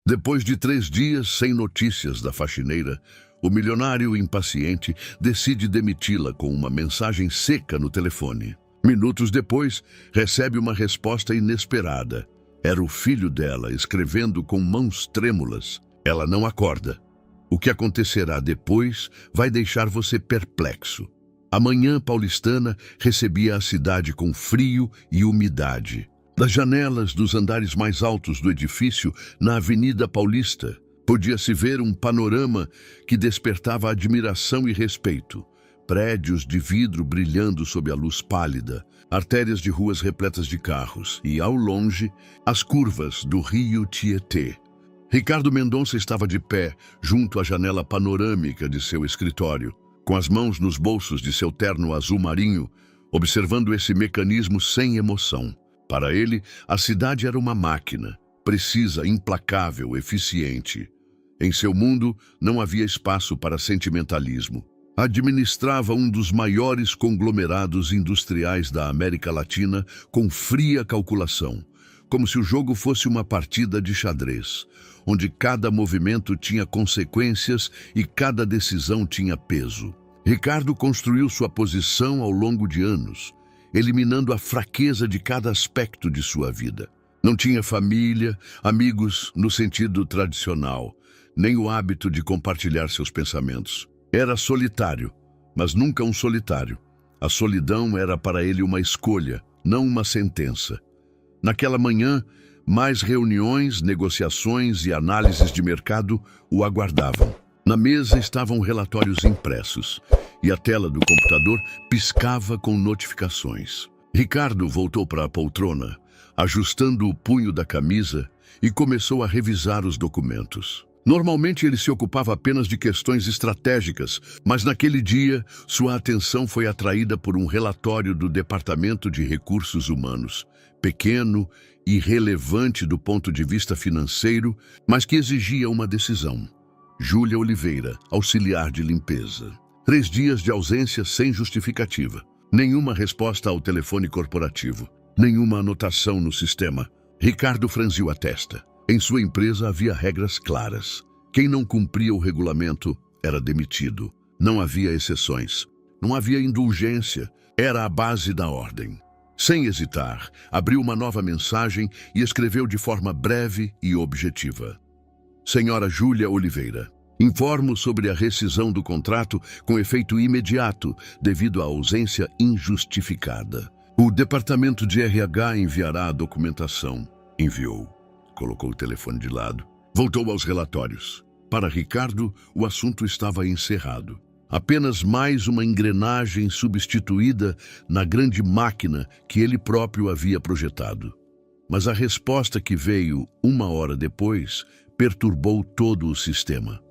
Depois de 3 dias sem notícias da faxineira, o milionário impaciente decide demiti-la com uma mensagem seca no telefone. Minutos depois, recebe uma resposta inesperada. Era o filho dela escrevendo com mãos trêmulas. Ela não acorda. O que acontecerá depois vai deixar você perplexo. A manhã paulistana recebia a cidade com frio e umidade. Das janelas dos andares mais altos do edifício, na Avenida Paulista, podia-se ver um panorama que despertava admiração e respeito. Prédios de vidro brilhando sob a luz pálida, artérias de ruas repletas de carros e, ao longe, as curvas do rio Tietê. Ricardo Mendonça estava de pé, junto à janela panorâmica de seu escritório, com as mãos nos bolsos de seu terno azul marinho, observando esse mecanismo sem emoção. Para ele, a cidade era uma máquina, precisa, implacável, eficiente. Em seu mundo, não havia espaço para sentimentalismo. Administrava um dos maiores conglomerados industriais da América Latina com fria calculação, como se o jogo fosse uma partida de xadrez, onde cada movimento tinha consequências e cada decisão tinha peso. Ricardo construiu sua posição ao longo de anos, eliminando a fraqueza de cada aspecto de sua vida. Não tinha família, amigos no sentido tradicional, nem o hábito de compartilhar seus pensamentos. Era solitário, mas nunca um solitário. A solidão era para ele uma escolha, não uma sentença. Naquela manhã, mais reuniões, negociações e análises de mercado o aguardavam. Na mesa estavam relatórios impressos e a tela do computador piscava com notificações. Ricardo voltou para a poltrona, ajustando o punho da camisa, e começou a revisar os documentos. Normalmente ele se ocupava apenas de questões estratégicas, mas naquele dia sua atenção foi atraída por um relatório do Departamento de Recursos Humanos, pequeno e irrelevante do ponto de vista financeiro, mas que exigia uma decisão. Júlia Oliveira, auxiliar de limpeza. 3 dias de ausência sem justificativa. Nenhuma resposta ao telefone corporativo. Nenhuma anotação no sistema. Ricardo franziu a testa. Em sua empresa havia regras claras. Quem não cumpria o regulamento era demitido. Não havia exceções. Não havia indulgência. Era a base da ordem. Sem hesitar, abriu uma nova mensagem e escreveu de forma breve e objetiva. Senhora Júlia Oliveira, informo sobre a rescisão do contrato com efeito imediato devido à ausência injustificada. O Departamento de RH enviará a documentação. Enviou. Colocou o telefone de lado. Voltou aos relatórios. Para Ricardo, o assunto estava encerrado. Apenas mais uma engrenagem substituída na grande máquina que ele próprio havia projetado. Mas a resposta que veio 1 hora depois perturbou todo o sistema.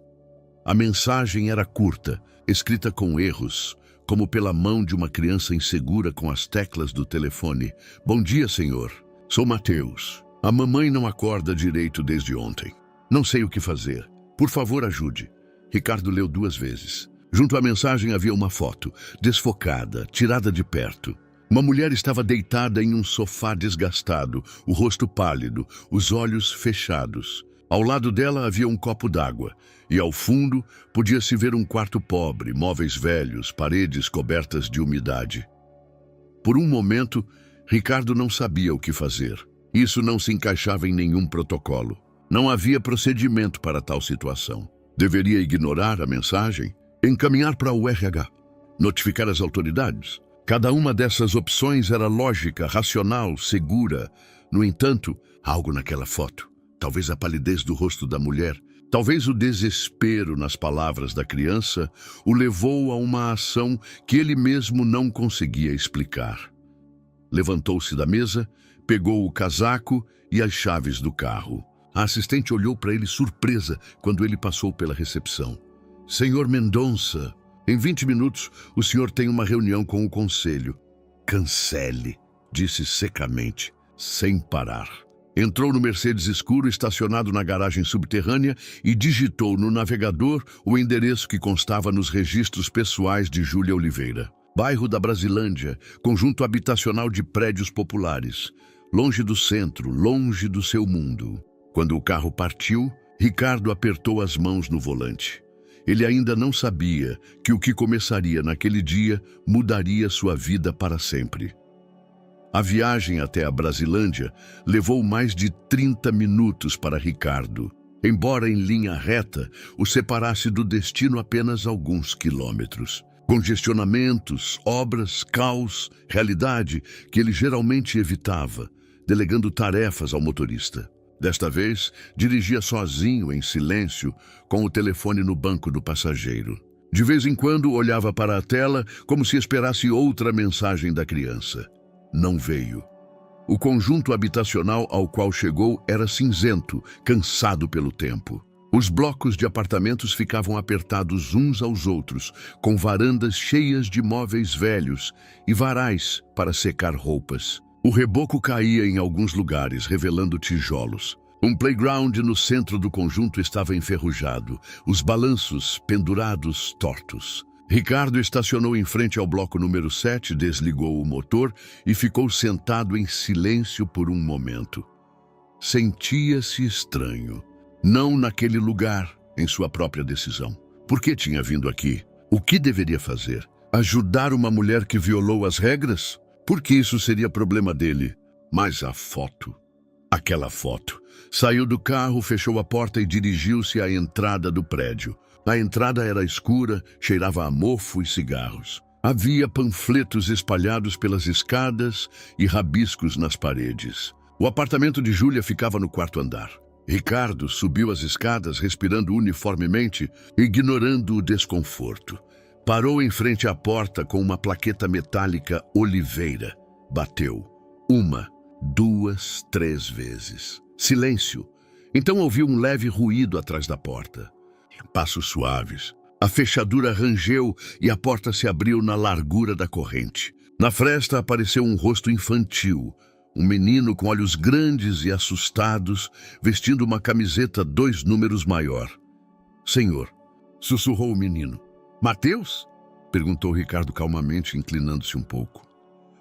A mensagem era curta, escrita com erros, como pela mão de uma criança insegura com as teclas do telefone. Bom dia, senhor. Sou Mateus. A mamãe não acorda direito desde ontem. Não sei o que fazer. Por favor, ajude. Ricardo leu 2 vezes. Junto à mensagem havia uma foto, desfocada, tirada de perto. Uma mulher estava deitada em um sofá desgastado, o rosto pálido, os olhos fechados. Ao lado dela havia um copo d'água, e ao fundo podia-se ver um quarto pobre, móveis velhos, paredes cobertas de umidade. Por um momento, Ricardo não sabia o que fazer. Isso não se encaixava em nenhum protocolo. Não havia procedimento para tal situação. Deveria ignorar a mensagem? Encaminhar para o RH? Notificar as autoridades? Cada uma dessas opções era lógica, racional, segura. No entanto, algo naquela foto. Talvez a palidez do rosto da mulher, talvez o desespero nas palavras da criança, o levou a uma ação que ele mesmo não conseguia explicar. Levantou-se da mesa, pegou o casaco e as chaves do carro. A assistente olhou para ele surpresa quando ele passou pela recepção. Senhor Mendonça, em 20 minutos o senhor tem uma reunião com o conselho. Cancele, disse secamente, sem parar. Entrou no Mercedes escuro estacionado na garagem subterrânea e digitou no navegador o endereço que constava nos registros pessoais de Júlia Oliveira. Bairro da Brasilândia, conjunto habitacional de prédios populares. Longe do centro, longe do seu mundo. Quando o carro partiu, Ricardo apertou as mãos no volante. Ele ainda não sabia que o que começaria naquele dia mudaria sua vida para sempre. A viagem até a Brasilândia levou mais de 30 minutos para Ricardo, embora em linha reta o separasse do destino apenas alguns quilômetros. Congestionamentos, obras, caos, realidade que ele geralmente evitava, delegando tarefas ao motorista. Desta vez, dirigia sozinho, em silêncio, com o telefone no banco do passageiro. De vez em quando, olhava para a tela como se esperasse outra mensagem da criança. Não veio. O conjunto habitacional ao qual chegou era cinzento, cansado pelo tempo. Os blocos de apartamentos ficavam apertados uns aos outros, com varandas cheias de móveis velhos e varais para secar roupas. O reboco caía em alguns lugares, revelando tijolos. Um playground no centro do conjunto estava enferrujado, os balanços pendurados tortos. Ricardo estacionou em frente ao bloco número 7, desligou o motor e ficou sentado em silêncio por um momento. Sentia-se estranho. Não naquele lugar, em sua própria decisão. Por que tinha vindo aqui? O que deveria fazer? Ajudar uma mulher que violou as regras? Por que isso seria problema dele? Mas a foto. Aquela foto. Saiu do carro, fechou a porta e dirigiu-se à entrada do prédio. A entrada era escura, cheirava a mofo e cigarros. Havia panfletos espalhados pelas escadas e rabiscos nas paredes. O apartamento de Júlia ficava no quarto andar. Ricardo subiu as escadas, respirando uniformemente, ignorando o desconforto. Parou em frente à porta com uma plaqueta metálica Oliveira. Bateu. 1, 2, 3 vezes. Silêncio. Então ouviu um leve ruído atrás da porta. Passos suaves. A fechadura rangeu e a porta se abriu na largura da corrente. Na fresta apareceu um rosto infantil. Um menino com olhos grandes e assustados, vestindo uma camiseta 2 números maior. Senhor, sussurrou o menino. Mateus? Perguntou Ricardo calmamente, inclinando-se um pouco.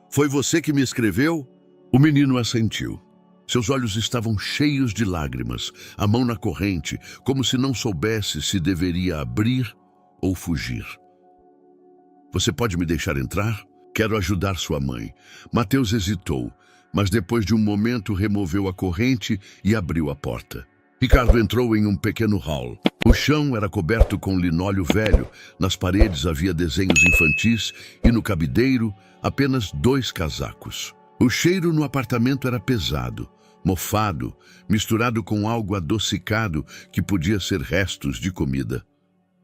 Foi você que me escreveu? O menino assentiu. Seus olhos estavam cheios de lágrimas, a mão na corrente, como se não soubesse se deveria abrir ou fugir. Você pode me deixar entrar? Quero ajudar sua mãe. Mateus hesitou, mas depois de um momento removeu a corrente e abriu a porta. Ricardo entrou em um pequeno hall. O chão era coberto com linóleo velho, nas paredes havia desenhos infantis e no cabideiro apenas 2 casacos. O cheiro no apartamento era pesado, mofado, misturado com algo adocicado que podia ser restos de comida.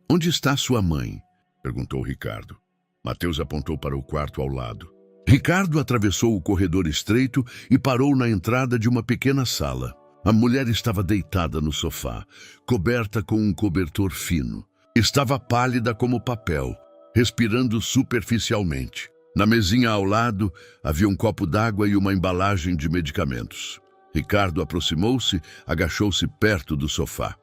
Onde está sua mãe? Perguntou Ricardo. Mateus apontou para o quarto ao lado. Ricardo atravessou o corredor estreito e parou na entrada de uma pequena sala. A mulher estava deitada no sofá, coberta com um cobertor fino. Estava pálida como papel, respirando superficialmente. Na mesinha ao lado, havia um copo d'água e uma embalagem de medicamentos. Ricardo aproximou-se, agachou-se perto do sofá.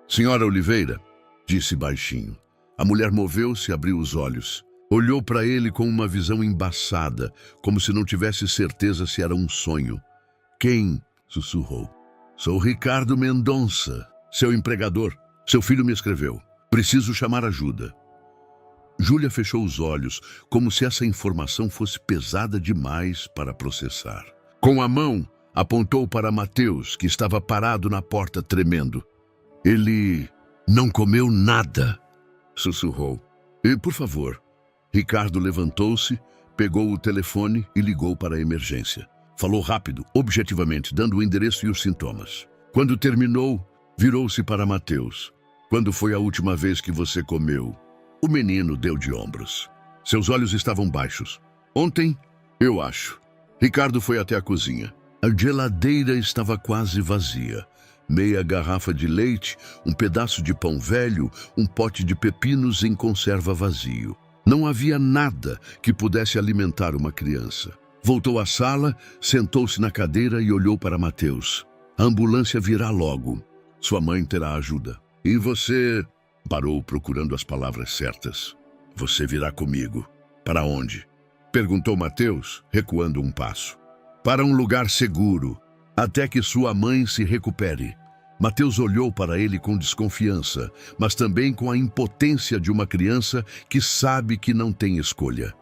Senhora Oliveira, disse baixinho. A mulher moveu-se e abriu os olhos. Olhou para ele com uma visão embaçada, como se não tivesse certeza se era um sonho. Quem? Sussurrou. Sou Ricardo Mendonça, seu empregador. Seu filho me escreveu. Preciso chamar ajuda. Júlia fechou os olhos, como se essa informação fosse pesada demais para processar. Com a mão, apontou para Mateus, que estava parado na porta tremendo. Ele não comeu nada, sussurrou. E, por favor. Ricardo levantou-se, pegou o telefone e ligou para a emergência. Falou rápido, objetivamente, dando o endereço e os sintomas. Quando terminou, virou-se para Mateus. Quando foi a última vez que você comeu? O menino deu de ombros. Seus olhos estavam baixos. Ontem, eu acho. Ricardo foi até a cozinha. A geladeira estava quase vazia. Meia garrafa de leite, um pedaço de pão velho, um pote de pepinos em conserva vazio. Não havia nada que pudesse alimentar uma criança. Voltou à sala, sentou-se na cadeira e olhou para Mateus. A ambulância virá logo. Sua mãe terá ajuda. E você... Parou procurando as palavras certas. Você virá comigo. Para onde? Perguntou Mateus, recuando um passo. Para um lugar seguro, até que sua mãe se recupere. Mateus olhou para ele com desconfiança, mas também com a impotência de uma criança que sabe que não tem escolha.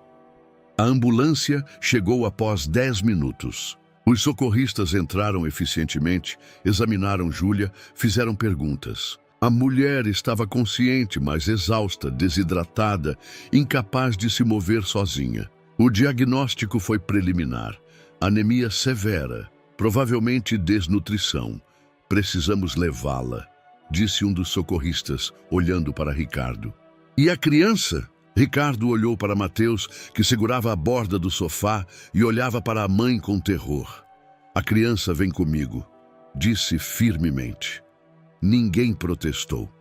A ambulância chegou após 10 minutos. Os socorristas entraram eficientemente, examinaram Júlia, fizeram perguntas. A mulher estava consciente, mas exausta, desidratada, incapaz de se mover sozinha. O diagnóstico foi preliminar: anemia severa, provavelmente desnutrição. Precisamos levá-la, disse um dos socorristas, olhando para Ricardo. E a criança? Ricardo olhou para Mateus, que segurava a borda do sofá, e olhava para a mãe com terror. A criança vem comigo, disse firmemente. Ninguém protestou.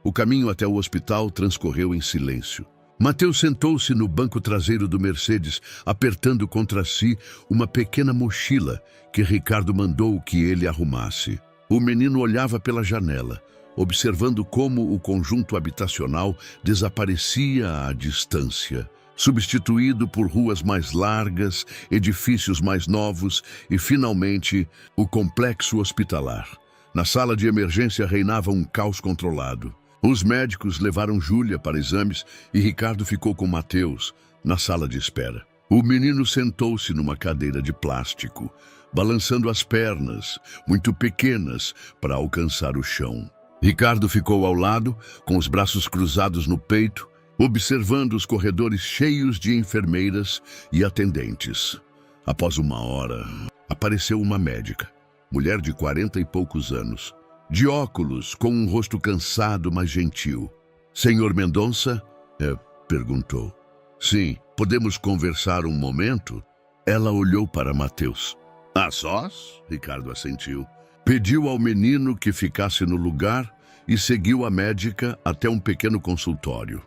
O caminho até o hospital transcorreu em silêncio. Mateus sentou-se no banco traseiro do Mercedes, apertando contra si uma pequena mochila que Ricardo mandou que ele arrumasse. O menino olhava pela janela, observando como o conjunto habitacional desaparecia à distância, substituído por ruas mais largas, edifícios mais novos e, finalmente, o complexo hospitalar. Na sala de emergência reinava um caos controlado. Os médicos levaram Júlia para exames e Ricardo ficou com Mateus na sala de espera. O menino sentou-se numa cadeira de plástico, balançando as pernas, muito pequenas, para alcançar o chão. Ricardo ficou ao lado, com os braços cruzados no peito, observando os corredores cheios de enfermeiras e atendentes. Após 1 hora, apareceu uma médica, mulher de 40 e poucos anos, de óculos, com um rosto cansado, mas gentil. Senhor Mendonça? Perguntou. Sim, podemos conversar um momento? Ela olhou para Mateus. A sós? Ricardo assentiu. Pediu ao menino que ficasse no lugar e seguiu a médica até um pequeno consultório.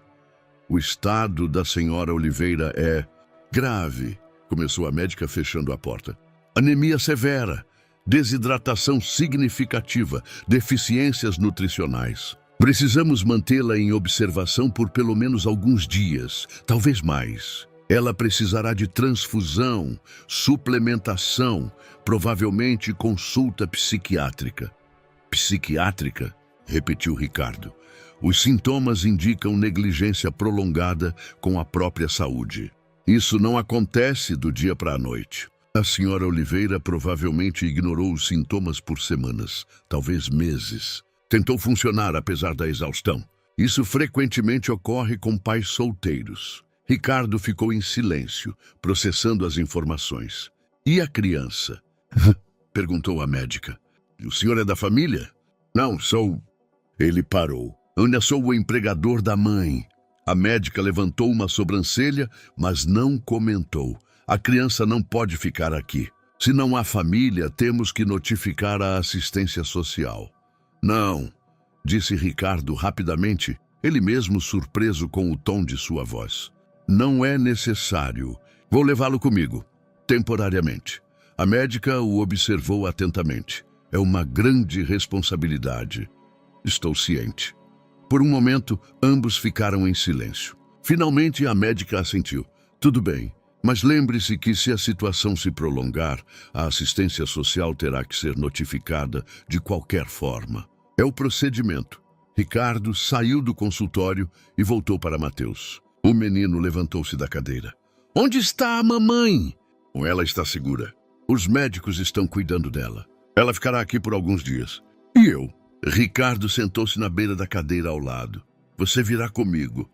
O estado da senhora Oliveira é grave, começou a médica fechando a porta. Anemia severa, desidratação significativa, deficiências nutricionais. Precisamos mantê-la em observação por pelo menos alguns dias, talvez mais. Ela precisará de transfusão, suplementação, provavelmente consulta psiquiátrica. Psiquiátrica? Repetiu Ricardo. Os sintomas indicam negligência prolongada com a própria saúde. Isso não acontece do dia para a noite. A senhora Oliveira provavelmente ignorou os sintomas por semanas, talvez meses. Tentou funcionar apesar da exaustão. Isso frequentemente ocorre com pais solteiros. Ricardo ficou em silêncio, processando as informações. E a criança? Perguntou a médica. O senhor é da família? Não, sou... Ele parou. Ainda sou o empregador da mãe. A médica levantou uma sobrancelha, mas não comentou. A criança não pode ficar aqui. Se não há família, temos que notificar a assistência social. Não, disse Ricardo rapidamente, ele mesmo surpreso com o tom de sua voz. Não é necessário. Vou levá-lo comigo, temporariamente. A médica o observou atentamente. É uma grande responsabilidade. Estou ciente. Por um momento, ambos ficaram em silêncio. Finalmente, a médica assentiu. Tudo bem, mas lembre-se que se a situação se prolongar, a assistência social terá que ser notificada de qualquer forma. É o procedimento. Ricardo saiu do consultório e voltou para Mateus. O menino levantou-se da cadeira. Onde está a mamãe? Ela está segura. Os médicos estão cuidando dela. Ela ficará aqui por alguns dias. E eu? Ricardo sentou-se na beira da cadeira ao lado. Você virá comigo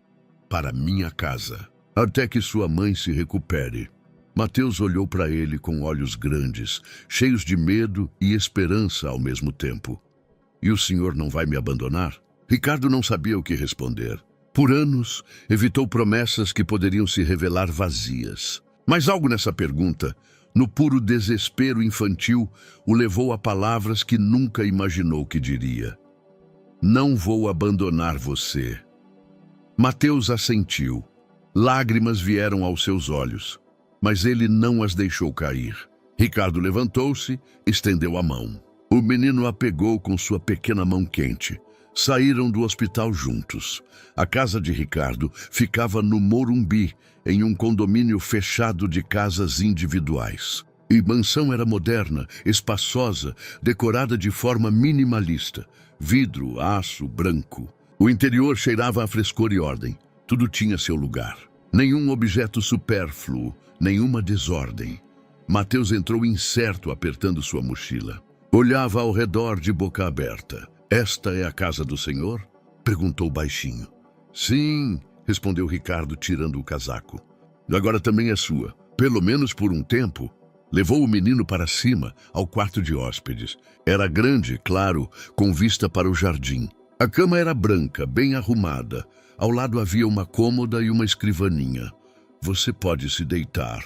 para minha casa, até que sua mãe se recupere. Mateus olhou para ele com olhos grandes, cheios de medo e esperança ao mesmo tempo. E o senhor não vai me abandonar? Ricardo não sabia o que responder. Por anos, evitou promessas que poderiam se revelar vazias. Mas algo nessa pergunta, no puro desespero infantil, o levou a palavras que nunca imaginou que diria. Não vou abandonar você. Mateus assentiu. Lágrimas vieram aos seus olhos, mas ele não as deixou cair. Ricardo levantou-se, estendeu a mão. O menino a pegou com sua pequena mão quente. Saíram do hospital juntos. A casa de Ricardo ficava no Morumbi, em um condomínio fechado de casas individuais. E mansão era moderna, espaçosa, decorada de forma minimalista. Vidro, aço, branco. O interior cheirava a frescor e ordem. Tudo tinha seu lugar. Nenhum objeto supérfluo, nenhuma desordem. Mateus entrou incerto, apertando sua mochila. Olhava ao redor de boca aberta. Esta é a casa do senhor? Perguntou baixinho. Sim, respondeu Ricardo, tirando o casaco. Agora também é sua. Pelo menos por um tempo. Levou o menino para cima, ao quarto de hóspedes. Era grande, claro, com vista para o jardim. A cama era branca, bem arrumada. Ao lado havia uma cômoda e uma escrivaninha. Você pode se deitar.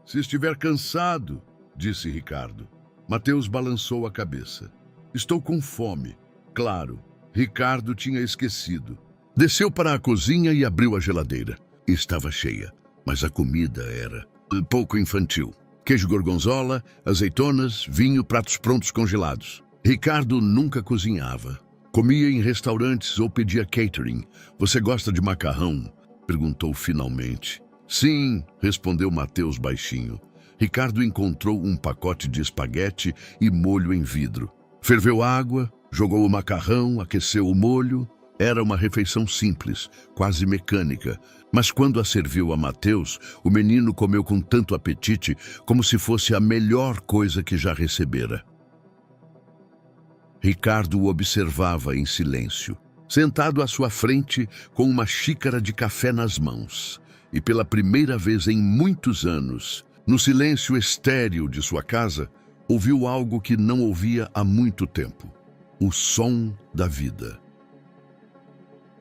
Se estiver cansado, disse Ricardo. Mateus balançou a cabeça. Estou com fome. Claro, Ricardo tinha esquecido. Desceu para a cozinha e abriu a geladeira. Estava cheia, mas a comida era pouco infantil. Queijo gorgonzola, azeitonas, vinho, pratos prontos congelados. Ricardo nunca cozinhava. Comia em restaurantes ou pedia catering. Você gosta de macarrão? Perguntou finalmente. Sim, respondeu Mateus baixinho. Ricardo encontrou um pacote de espaguete e molho em vidro. Ferveu água, jogou o macarrão, aqueceu o molho. Era uma refeição simples, quase mecânica. Mas quando a serviu a Mateus, o menino comeu com tanto apetite como se fosse a melhor coisa que já recebera. Ricardo o observava em silêncio, sentado à sua frente com uma xícara de café nas mãos. E pela primeira vez em muitos anos, no silêncio estéril de sua casa, ouviu algo que não ouvia há muito tempo: o som da vida.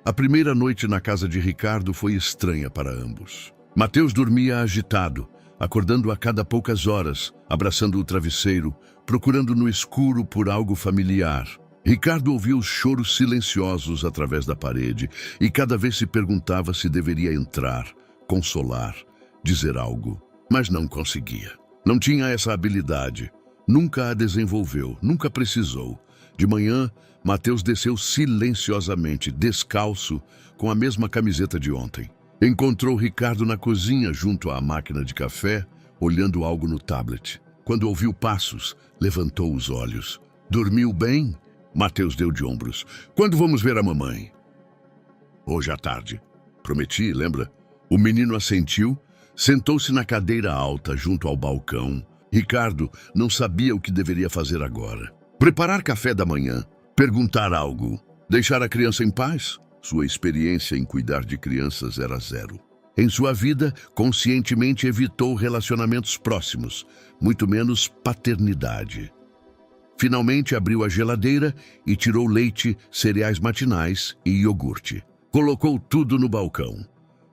A primeira noite na casa de Ricardo foi estranha para ambos. Mateus dormia agitado, acordando a cada poucas horas, abraçando o travesseiro, procurando no escuro por algo familiar. Ricardo ouvia os choros silenciosos através da parede e cada vez se perguntava se deveria entrar, consolar, dizer algo, mas não conseguia. Não tinha essa habilidade. Nunca a desenvolveu, nunca precisou. De manhã, Mateus desceu silenciosamente, descalço, com a mesma camiseta de ontem. Encontrou Ricardo na cozinha, junto à máquina de café, olhando algo no tablet. Quando ouviu passos, levantou os olhos. Dormiu bem? Mateus deu de ombros. Quando vamos ver a mamãe? Hoje à tarde. Prometi, lembra? O menino assentiu, sentou-se na cadeira alta, junto ao balcão. Ricardo não sabia o que deveria fazer agora. Preparar café da manhã, perguntar algo, deixar a criança em paz? Sua experiência em cuidar de crianças era zero. Em sua vida, conscientemente evitou relacionamentos próximos, muito menos paternidade. Finalmente abriu a geladeira e tirou leite, cereais matinais e iogurte. Colocou tudo no balcão.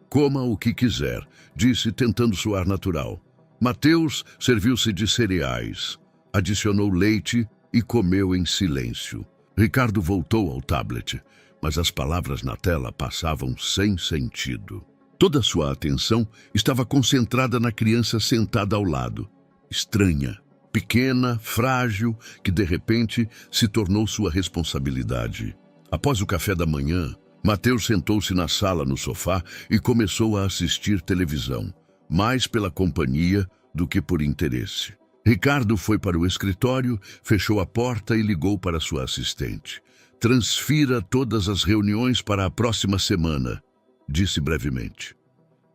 Coma o que quiser, disse, tentando soar natural. Mateus serviu-se de cereais, adicionou leite e comeu em silêncio. Ricardo voltou ao tablet, mas as palavras na tela passavam sem sentido. Toda sua atenção estava concentrada na criança sentada ao lado. Estranha, pequena, frágil, que de repente se tornou sua responsabilidade. Após o café da manhã, Mateus sentou-se na sala no sofá e começou a assistir televisão, mais pela companhia do que por interesse. Ricardo foi para o escritório, fechou a porta e ligou para sua assistente. Transfira todas as reuniões para a próxima semana, disse brevemente.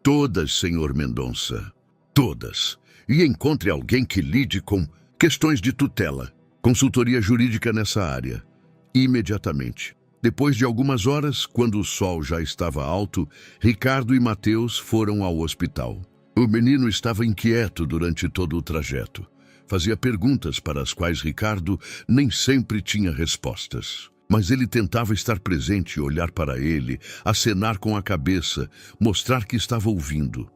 Todas, senhor Mendonça. Todas. E encontre alguém que lide com questões de tutela. Consultoria jurídica nessa área. Imediatamente. Depois de algumas horas, quando o sol já estava alto, Ricardo e Mateus foram ao hospital. O menino estava inquieto durante todo o trajeto. Fazia perguntas para as quais Ricardo nem sempre tinha respostas. Mas ele tentava estar presente e olhar para ele, acenar com a cabeça, mostrar que estava ouvindo.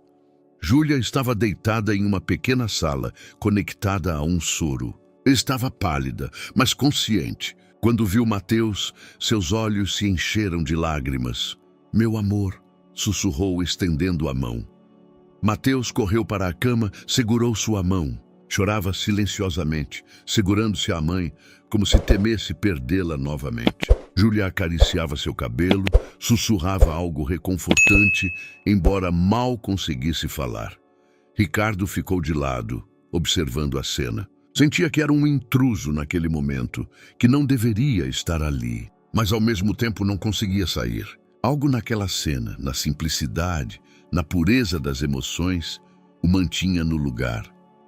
Júlia estava deitada em uma pequena sala, conectada a um soro. Estava pálida, mas consciente. Quando viu Mateus, seus olhos se encheram de lágrimas. Meu amor, sussurrou, estendendo a mão. Mateus correu para a cama, segurou sua mão. Chorava silenciosamente, segurando-se à mãe, como se temesse perdê-la novamente. Júlia acariciava seu cabelo, sussurrava algo reconfortante, embora mal conseguisse falar. Ricardo ficou de lado, observando a cena. Sentia que era um intruso naquele momento, que não deveria estar ali, mas ao mesmo tempo não conseguia sair. Algo naquela cena, na simplicidade, na pureza das emoções, o mantinha no lugar.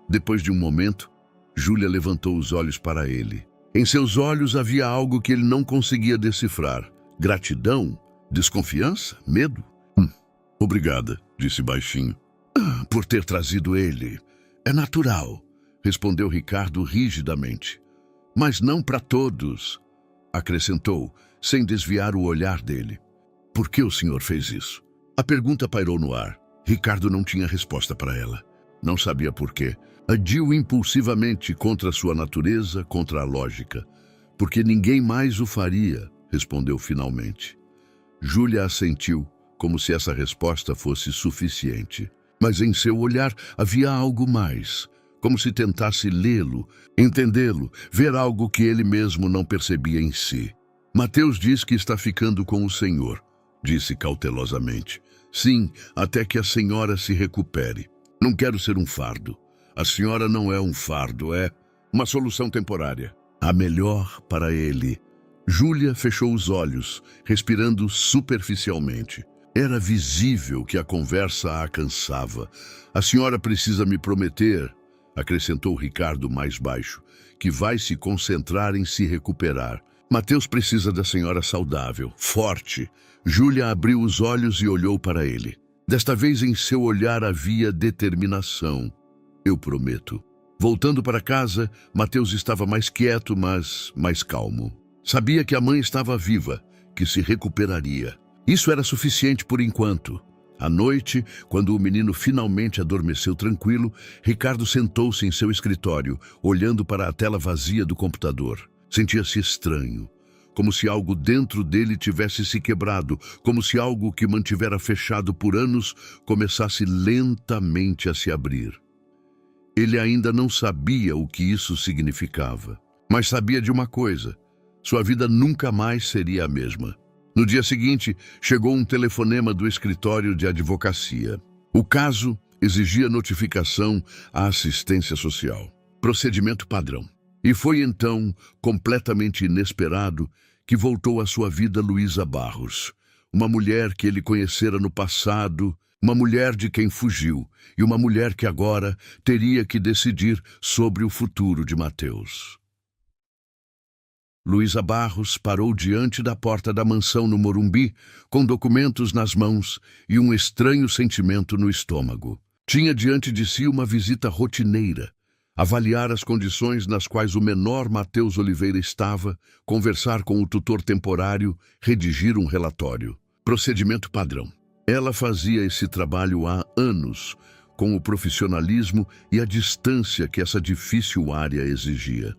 Depois de um momento, Júlia levantou os olhos para ele. Em seus olhos havia algo que ele não conseguia decifrar. Gratidão? Desconfiança? Medo? Obrigada, disse baixinho. Por ter trazido ele. É natural, respondeu Ricardo rigidamente. Mas não para todos, acrescentou, sem desviar o olhar dele. Por que o senhor fez isso? A pergunta pairou no ar. Ricardo não tinha resposta para ela. Não sabia por quê. Agiu impulsivamente contra sua natureza, contra a lógica. Porque ninguém mais o faria, respondeu finalmente. Júlia assentiu, como se essa resposta fosse suficiente. Mas em seu olhar havia algo mais, como se tentasse lê-lo, entendê-lo, ver algo que ele mesmo não percebia em si. Mateus diz que está ficando com o senhor, disse cautelosamente. Sim, até que a senhora se recupere. Não quero ser um fardo. A senhora não é um fardo, é uma solução temporária. A melhor para ele. Júlia fechou os olhos, respirando superficialmente. Era visível que a conversa a cansava. A senhora precisa me prometer, acrescentou Ricardo mais baixo, que vai se concentrar em se recuperar. Mateus precisa da senhora saudável, forte. Júlia abriu os olhos e olhou para ele. Desta vez em seu olhar havia determinação. Eu prometo. Voltando para casa, Mateus estava mais quieto, mas mais calmo. Sabia que a mãe estava viva, que se recuperaria. Isso era suficiente por enquanto. À noite, quando o menino finalmente adormeceu tranquilo, Ricardo sentou-se em seu escritório, olhando para a tela vazia do computador. Sentia-se estranho, como se algo dentro dele tivesse se quebrado, como se algo que mantivera fechado por anos começasse lentamente a se abrir. Ele ainda não sabia o que isso significava, mas sabia de uma coisa: sua vida nunca mais seria a mesma. No dia seguinte, chegou um telefonema do escritório de advocacia. O caso exigia notificação à assistência social. Procedimento padrão. E foi então, completamente inesperado, que voltou à sua vida Luísa Barros. Uma mulher que ele conhecera no passado, uma mulher de quem fugiu, e uma mulher que agora teria que decidir sobre o futuro de Mateus. Luísa Barros parou diante da porta da mansão no Morumbi, com documentos nas mãos e um estranho sentimento no estômago. Tinha diante de si uma visita rotineira, avaliar as condições nas quais o menor Mateus Oliveira estava, conversar com o tutor temporário, redigir um relatório. Procedimento padrão. Ela fazia esse trabalho há anos, com o profissionalismo e a distância que essa difícil área exigia.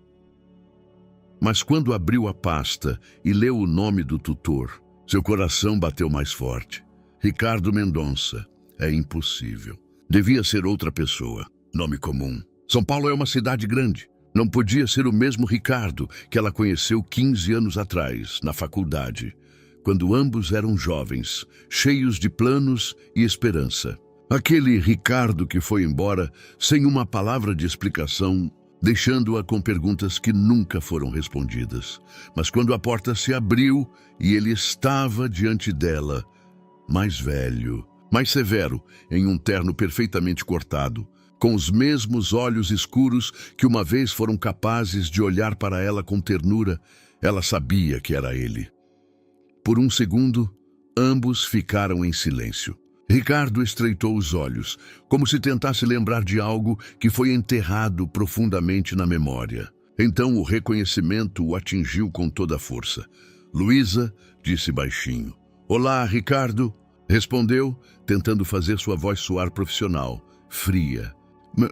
Mas quando abriu a pasta e leu o nome do tutor, seu coração bateu mais forte. Ricardo Mendonça. É impossível. Devia ser outra pessoa. Nome comum. São Paulo é uma cidade grande. Não podia ser o mesmo Ricardo que ela conheceu 15 anos atrás, na faculdade, quando ambos eram jovens, cheios de planos e esperança. Aquele Ricardo que foi embora sem uma palavra de explicação, deixando-a com perguntas que nunca foram respondidas. Mas quando a porta se abriu e ele estava diante dela, mais velho, mais severo, em um terno perfeitamente cortado, com os mesmos olhos escuros que uma vez foram capazes de olhar para ela com ternura, ela sabia que era ele. Por um segundo, ambos ficaram em silêncio. Ricardo estreitou os olhos, como se tentasse lembrar de algo que foi enterrado profundamente na memória. Então o reconhecimento o atingiu com toda a força. Luísa disse baixinho. Olá, Ricardo, respondeu, tentando fazer sua voz soar profissional, fria.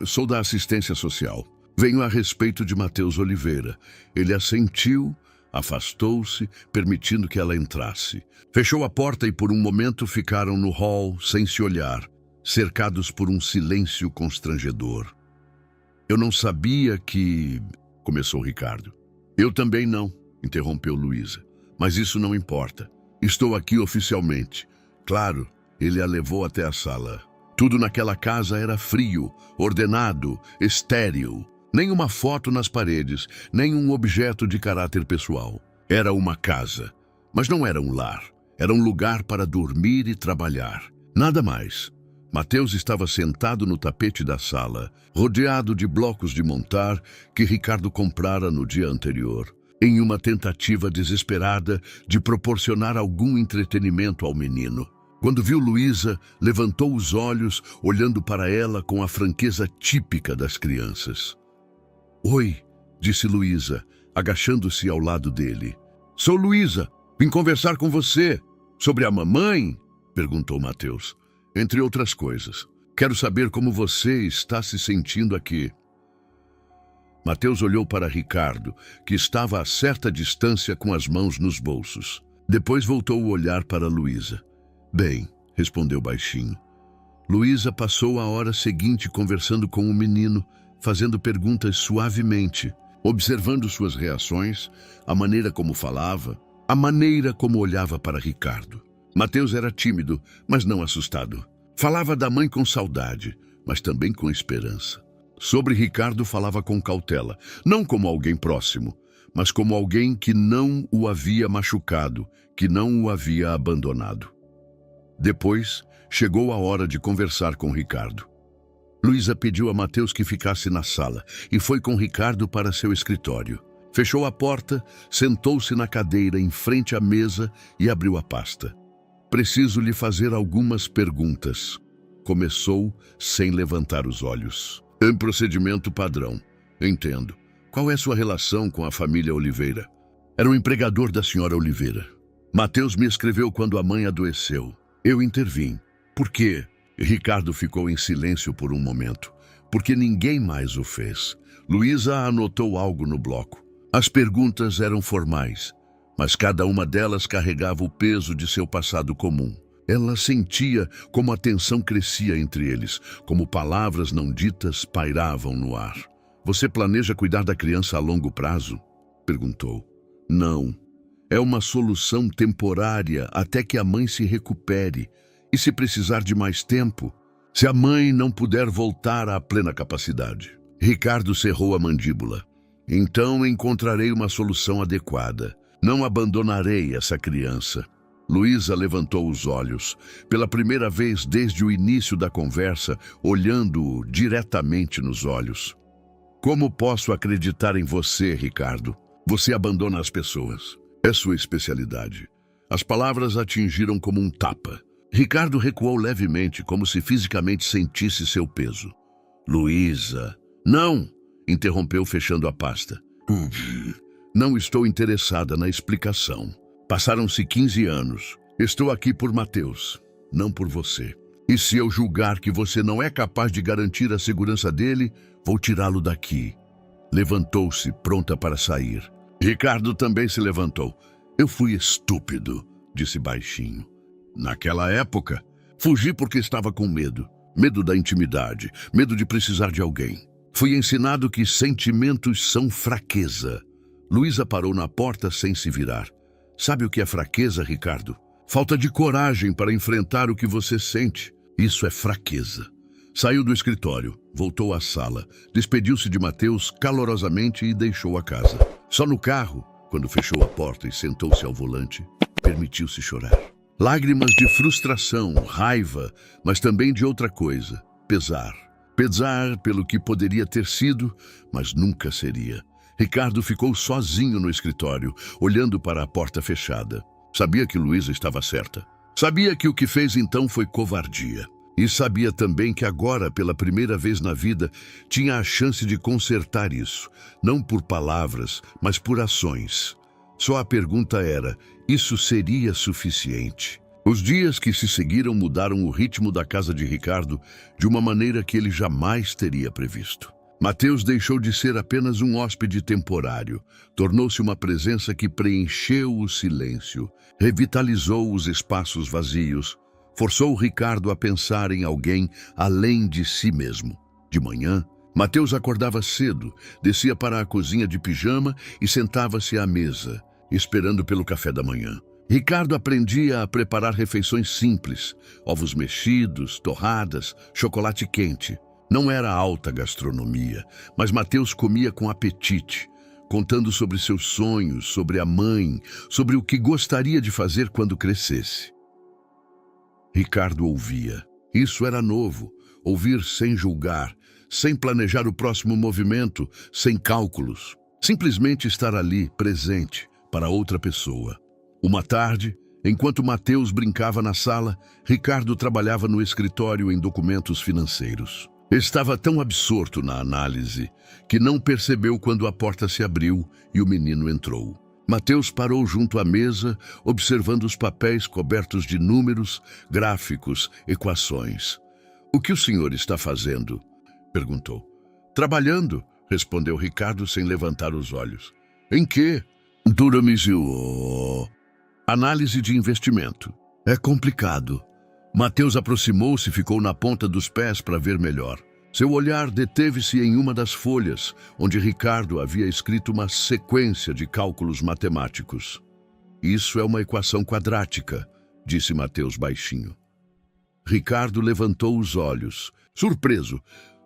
Sou da assistência social. Venho a respeito de Mateus Oliveira. Ele assentiu, afastou-se, permitindo que ela entrasse. Fechou a porta e por um momento ficaram no hall, sem se olhar, cercados por um silêncio constrangedor. Eu não sabia que... começou Ricardo. Eu também não, interrompeu Luísa. Mas isso não importa. Estou aqui oficialmente. Claro, ele a levou até a sala. Tudo naquela casa era frio, ordenado, estéril. Nem uma foto nas paredes, nem um objeto de caráter pessoal. Era uma casa, mas não era um lar. Era um lugar para dormir e trabalhar. Nada mais. Mateus estava sentado no tapete da sala, rodeado de blocos de montar que Ricardo comprara no dia anterior, em uma tentativa desesperada de proporcionar algum entretenimento ao menino. Quando viu Luísa, levantou os olhos, olhando para ela com a franqueza típica das crianças. "Oi", disse Luísa, agachando-se ao lado dele. "Sou Luísa, vim conversar com você. Sobre a mamãe?", perguntou Mateus. "Entre outras coisas. Quero saber como você está se sentindo aqui." Mateus olhou para Ricardo, que estava a certa distância com as mãos nos bolsos. Depois voltou o olhar para Luísa. "Bem", respondeu baixinho. Luísa passou a hora seguinte conversando com o menino, fazendo perguntas suavemente, observando suas reações, a maneira como falava, a maneira como olhava para Ricardo. Mateus era tímido, mas não assustado. Falava da mãe com saudade, mas também com esperança. Sobre Ricardo falava com cautela, não como alguém próximo, mas como alguém que não o havia machucado, que não o havia abandonado. Depois, chegou a hora de conversar com Ricardo. Luísa pediu a Mateus que ficasse na sala e foi com Ricardo para seu escritório. Fechou a porta, sentou-se na cadeira em frente à mesa e abriu a pasta. "Preciso lhe fazer algumas perguntas", começou sem levantar os olhos. "Em procedimento padrão." "Entendo. Qual é sua relação com a família Oliveira?" "Era um empregador da senhora Oliveira. Mateus me escreveu quando a mãe adoeceu. Eu intervim." "Por quê?" Ricardo ficou em silêncio por um momento, porque ninguém mais o fez. Luísa anotou algo no bloco. As perguntas eram formais, mas cada uma delas carregava o peso de seu passado comum. Ela sentia como a tensão crescia entre eles, como palavras não ditas pairavam no ar. "Você planeja cuidar da criança a longo prazo?" perguntou. "Não. É uma solução temporária até que a mãe se recupere. E se precisar de mais tempo? Se a mãe não puder voltar à plena capacidade?" Ricardo cerrou a mandíbula. "Então encontrarei uma solução adequada. Não abandonarei essa criança." Luísa levantou os olhos, pela primeira vez desde o início da conversa, olhando-o diretamente nos olhos. "Como posso acreditar em você, Ricardo? Você abandona as pessoas. É sua especialidade." As palavras atingiram como um tapa. Ricardo recuou levemente, como se fisicamente sentisse seu peso. "Luísa." "Não!" interrompeu, fechando a pasta. "Não estou interessada na explicação. Passaram-se 15 anos. Estou aqui por Mateus, não por você. E se eu julgar que você não é capaz de garantir a segurança dele, vou tirá-lo daqui." Levantou-se, pronta para sair. Ricardo também se levantou. "Eu fui estúpido", disse baixinho. "Naquela época, fugi porque estava com medo. Medo da intimidade, medo de precisar de alguém. Fui ensinado que sentimentos são fraqueza." Luísa parou na porta sem se virar. "Sabe o que é fraqueza, Ricardo? Falta de coragem para enfrentar o que você sente. Isso é fraqueza." Saiu do escritório, voltou à sala, despediu-se de Mateus calorosamente e deixou a casa. Só no carro, quando fechou a porta e sentou-se ao volante, permitiu-se chorar. Lágrimas de frustração, raiva, mas também de outra coisa, pesar. Pesar pelo que poderia ter sido, mas nunca seria. Ricardo ficou sozinho no escritório, olhando para a porta fechada. Sabia que Luísa estava certa. Sabia que o que fez então foi covardia. E sabia também que agora, pela primeira vez na vida, tinha a chance de consertar isso, não por palavras, mas por ações. Só a pergunta era: isso seria suficiente? Os dias que se seguiram mudaram o ritmo da casa de Ricardo de uma maneira que ele jamais teria previsto. Mateus deixou de ser apenas um hóspede temporário, tornou-se uma presença que preencheu o silêncio, revitalizou os espaços vazios, forçou Ricardo a pensar em alguém além de si mesmo. De manhã, Mateus acordava cedo, descia para a cozinha de pijama e sentava-se à mesa, esperando pelo café da manhã. Ricardo aprendia a preparar refeições simples, ovos mexidos, torradas, chocolate quente. Não era alta gastronomia, mas Mateus comia com apetite, contando sobre seus sonhos, sobre a mãe, sobre o que gostaria de fazer quando crescesse. Ricardo ouvia. Isso era novo, ouvir sem julgar, sem planejar o próximo movimento, sem cálculos. Simplesmente estar ali, presente, para outra pessoa. Uma tarde, enquanto Mateus brincava na sala, Ricardo trabalhava no escritório em documentos financeiros. Estava tão absorto na análise que não percebeu quando a porta se abriu e o menino entrou. Mateus parou junto à mesa, observando os papéis cobertos de números, gráficos, equações. "O que o senhor está fazendo?" perguntou. "Trabalhando", respondeu Ricardo sem levantar os olhos. "Em quê?" "Duramisio. Análise de investimento. É complicado." Mateus aproximou-se e ficou na ponta dos pés para ver melhor. Seu olhar deteve-se em uma das folhas, onde Ricardo havia escrito uma sequência de cálculos matemáticos. "Isso é uma equação quadrática", disse Mateus baixinho. Ricardo levantou os olhos, surpreso.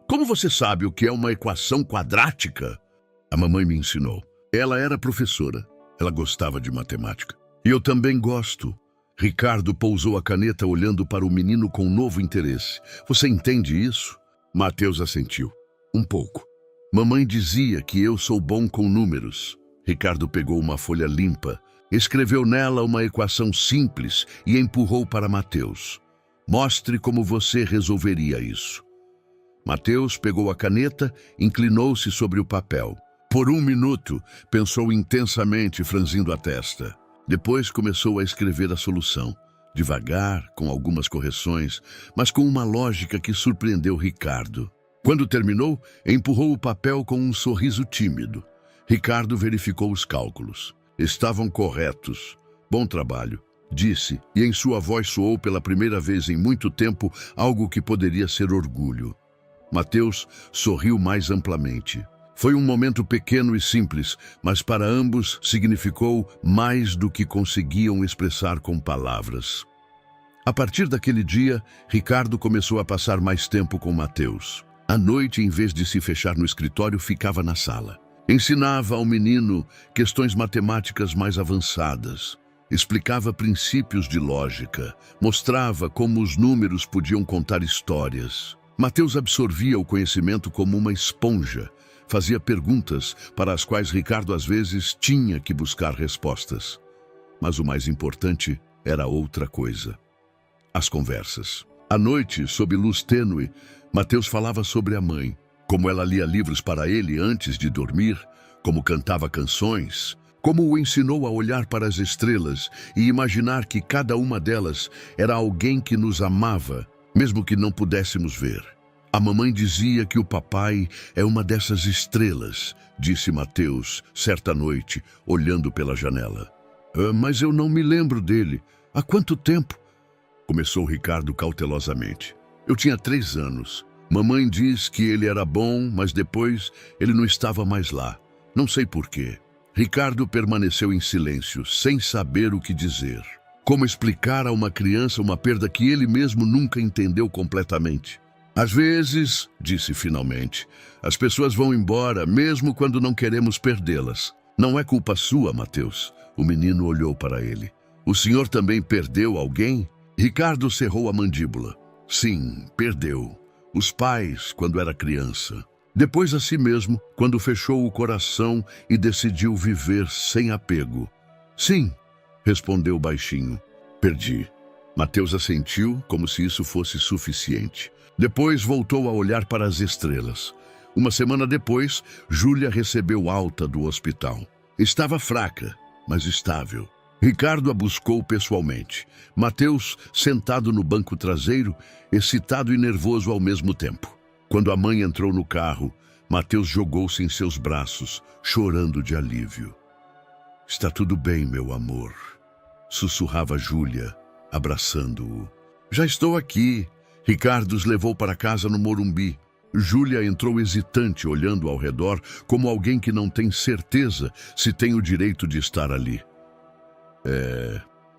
"Como você sabe o que é uma equação quadrática?" "A mamãe me ensinou. Ela era professora. Ela gostava de matemática. E eu também gosto." Ricardo pousou a caneta olhando para o menino com novo interesse. "Você entende isso?" Mateus assentiu. "Um pouco. Mamãe dizia que eu sou bom com números." Ricardo pegou uma folha limpa, escreveu nela uma equação simples e empurrou para Mateus. "Mostre como você resolveria isso." Mateus pegou a caneta, inclinou-se sobre o papel. Por um minuto, pensou intensamente, franzindo a testa. Depois começou a escrever a solução, devagar, com algumas correções, mas com uma lógica que surpreendeu Ricardo. Quando terminou, empurrou o papel com um sorriso tímido. Ricardo verificou os cálculos. Estavam corretos. "Bom trabalho", disse, e em sua voz soou pela primeira vez em muito tempo algo que poderia ser orgulho. Mateus sorriu mais amplamente. Foi um momento pequeno e simples, mas para ambos significou mais do que conseguiam expressar com palavras. A partir daquele dia, Ricardo começou a passar mais tempo com Mateus. À noite, em vez de se fechar no escritório, ficava na sala. Ensinava ao menino questões matemáticas mais avançadas. Explicava princípios de lógica. Mostrava como os números podiam contar histórias. Mateus absorvia o conhecimento como uma esponja. Fazia perguntas para as quais Ricardo às vezes tinha que buscar respostas. Mas o mais importante era outra coisa: as conversas. À noite, sob luz tênue, Mateus falava sobre a mãe, como ela lia livros para ele antes de dormir, como cantava canções, como o ensinou a olhar para as estrelas e imaginar que cada uma delas era alguém que nos amava, mesmo que não pudéssemos ver. "A mamãe dizia que o papai é uma dessas estrelas", disse Mateus, certa noite, olhando pela janela. Mas eu não me lembro dele. Há quanto tempo?" Começou Ricardo cautelosamente. "Eu tinha 3 anos. Mamãe diz que ele era bom, mas depois ele não estava mais lá. Não sei porquê." Ricardo permaneceu em silêncio, sem saber o que dizer. Como explicar a uma criança uma perda que ele mesmo nunca entendeu completamente? "Às vezes", disse finalmente, "as pessoas vão embora, mesmo quando não queremos perdê-las. Não é culpa sua, Mateus." O menino olhou para ele. "O senhor também perdeu alguém?" Ricardo cerrou a mandíbula. "Sim, perdeu. Os pais, quando era criança. Depois a si mesmo, quando fechou o coração e decidiu viver sem apego." "Sim", respondeu baixinho. "Perdi." Mateus assentiu, como se isso fosse suficiente. Depois voltou a olhar para as estrelas. Uma semana depois, Júlia recebeu alta do hospital. Estava fraca, mas estável. Ricardo a buscou pessoalmente. Mateus, sentado no banco traseiro, excitado e nervoso ao mesmo tempo. Quando a mãe entrou no carro, Mateus jogou-se em seus braços, chorando de alívio. "Está tudo bem, meu amor", sussurrava Júlia, abraçando-o. "Já estou aqui." Ricardo os levou para casa no Morumbi. Júlia entrou hesitante, olhando ao redor, como alguém que não tem certeza se tem o direito de estar ali.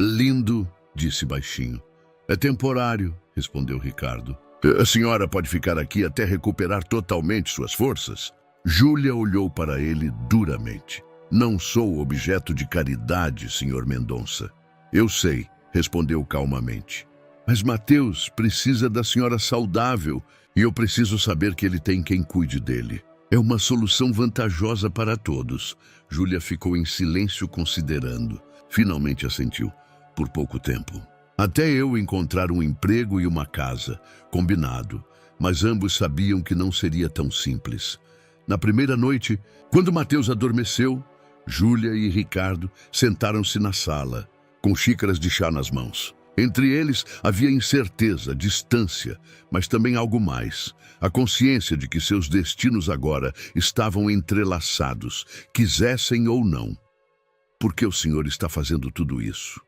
Lindo, disse baixinho. É temporário, respondeu Ricardo. A senhora pode ficar aqui até recuperar totalmente suas forças? Júlia olhou para ele duramente. Não sou objeto de caridade, senhor Mendonça. Eu sei, respondeu calmamente. Mas Mateus precisa da senhora saudável e eu preciso saber que ele tem quem cuide dele. É uma solução vantajosa para todos. Júlia ficou em silêncio considerando. Finalmente assentiu. Por pouco tempo. Até eu encontrar um emprego e uma casa. Combinado. Mas ambos sabiam que não seria tão simples. Na primeira noite, quando Mateus adormeceu, Júlia e Ricardo sentaram-se na sala, com xícaras de chá nas mãos. Entre eles havia incerteza, distância, mas também algo mais. A consciência de que seus destinos agora estavam entrelaçados, quisessem ou não. Por que o senhor está fazendo tudo isso?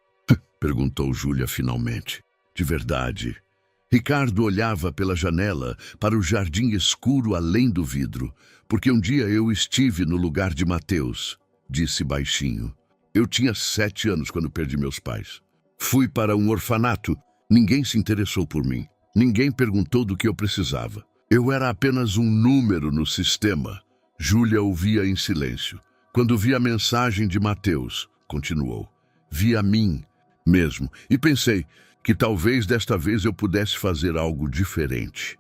Perguntou Júlia finalmente. De verdade. Ricardo olhava pela janela para o jardim escuro além do vidro, porque um dia eu estive no lugar de Mateus, disse baixinho. Eu tinha 7 anos quando perdi meus pais. Fui para um orfanato. Ninguém se interessou por mim. Ninguém perguntou do que eu precisava. Eu era apenas um número no sistema. Júlia ouvia em silêncio. Quando vi a mensagem de Mateus, continuou, vi a mim mesmo e pensei que talvez desta vez eu pudesse fazer algo diferente.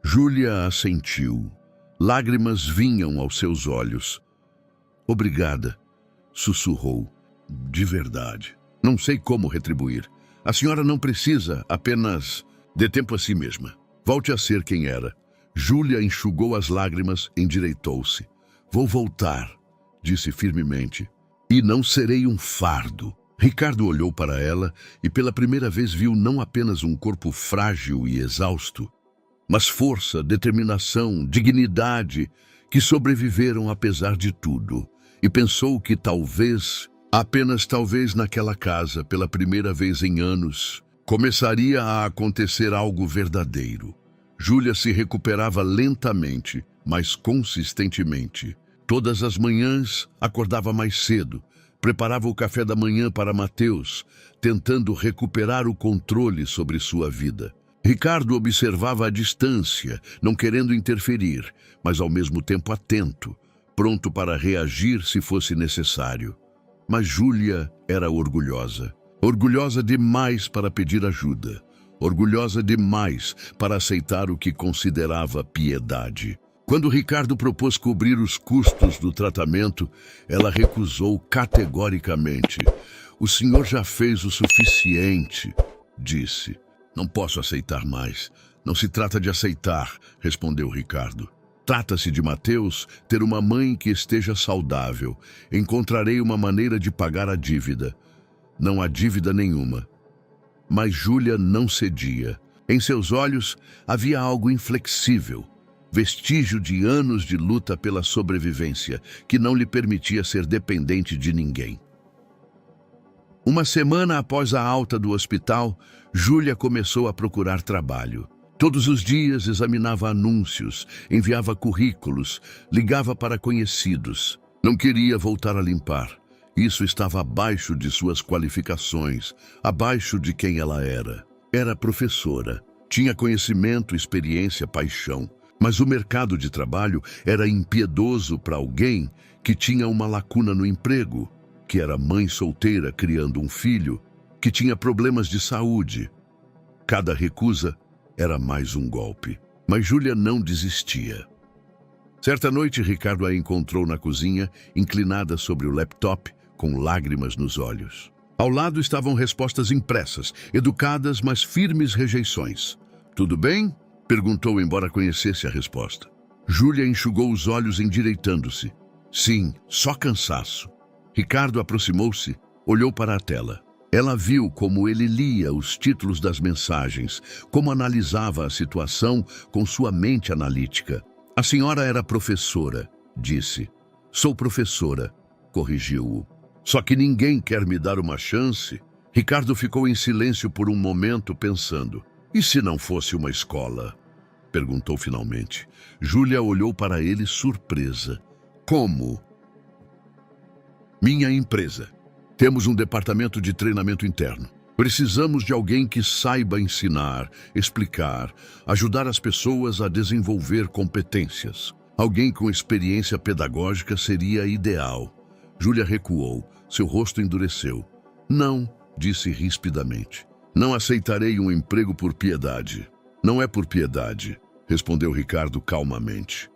Júlia assentiu. Lágrimas vinham aos seus olhos. Obrigada, sussurrou. De verdade. Não sei como retribuir. A senhora não precisa, apenas dê tempo a si mesma. Volte a ser quem era. Júlia enxugou as lágrimas, endireitou-se. Vou voltar, disse firmemente. E não serei um fardo. Ricardo olhou para ela e pela primeira vez viu não apenas um corpo frágil e exausto, mas força, determinação, dignidade que sobreviveram apesar de tudo. E pensou que talvez, apenas talvez naquela casa, pela primeira vez em anos, começaria a acontecer algo verdadeiro. Júlia se recuperava lentamente, mas consistentemente. Todas as manhãs acordava mais cedo, preparava o café da manhã para Mateus, tentando recuperar o controle sobre sua vida. Ricardo observava à distância, não querendo interferir, mas ao mesmo tempo atento, pronto para reagir se fosse necessário. Mas Júlia era orgulhosa. Orgulhosa demais para pedir ajuda. Orgulhosa demais para aceitar o que considerava piedade. Quando Ricardo propôs cobrir os custos do tratamento, ela recusou categoricamente. O senhor já fez o suficiente, disse. Não posso aceitar mais. Não se trata de aceitar, respondeu Ricardo. Trata-se de Mateus ter uma mãe que esteja saudável. Encontrarei uma maneira de pagar a dívida. Não há dívida nenhuma. Mas Júlia não cedia. Em seus olhos havia algo inflexível. Vestígio de anos de luta pela sobrevivência, que não lhe permitia ser dependente de ninguém. Uma semana após a alta do hospital, Júlia começou a procurar trabalho. Todos os dias examinava anúncios, enviava currículos, ligava para conhecidos. Não queria voltar a limpar. Isso estava abaixo de suas qualificações, abaixo de quem ela era. Era professora, tinha conhecimento, experiência, paixão. Mas o mercado de trabalho era impiedoso para alguém que tinha uma lacuna no emprego, que era mãe solteira criando um filho, que tinha problemas de saúde. Cada recusa era mais um golpe. Mas Júlia não desistia. Certa noite, Ricardo a encontrou na cozinha, inclinada sobre o laptop, com lágrimas nos olhos. Ao lado estavam respostas impressas, educadas, mas firmes rejeições. Tudo bem? Perguntou, embora conhecesse a resposta. Júlia enxugou os olhos endireitando-se. Sim, só cansaço. Ricardo aproximou-se, olhou para a tela. Ela viu como ele lia os títulos das mensagens, como analisava a situação com sua mente analítica. A senhora era professora, disse. Sou professora, corrigiu-o. Só que ninguém quer me dar uma chance. Ricardo ficou em silêncio por um momento, pensando. E se não fosse uma escola? Perguntou finalmente. Júlia olhou para ele surpresa. Como? Minha empresa. Temos um departamento de treinamento interno. Precisamos de alguém que saiba ensinar, explicar, ajudar as pessoas a desenvolver competências. Alguém com experiência pedagógica seria ideal. Júlia recuou, seu rosto endureceu. Não, disse rispidamente. Não aceitarei um emprego por piedade. Não é por piedade, respondeu Ricardo calmamente.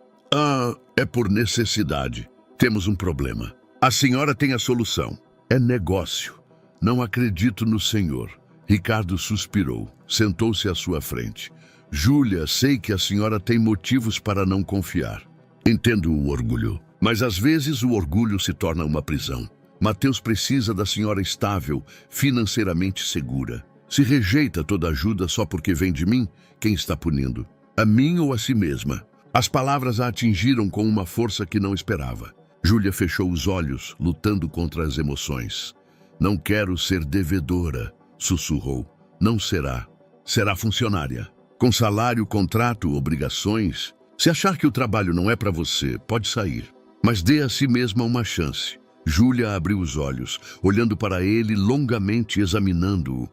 É por necessidade. Temos um problema. A senhora tem a solução. É negócio. Não acredito no senhor. Ricardo suspirou, sentou-se à sua frente. Júlia, sei que a senhora tem motivos para não confiar. Entendo o orgulho, mas às vezes o orgulho se torna uma prisão. Mateus precisa da senhora estável, financeiramente segura. Se rejeita toda ajuda só porque vem de mim, quem está punindo? A mim ou a si mesma? As palavras a atingiram com uma força que não esperava. Júlia fechou os olhos, lutando contra as emoções. Não quero ser devedora, sussurrou. Não será. Será funcionária. Com salário, contrato, obrigações. Se achar que o trabalho não é para você, pode sair. Mas dê a si mesma uma chance. Júlia abriu os olhos, olhando para ele longamente, examinando-o.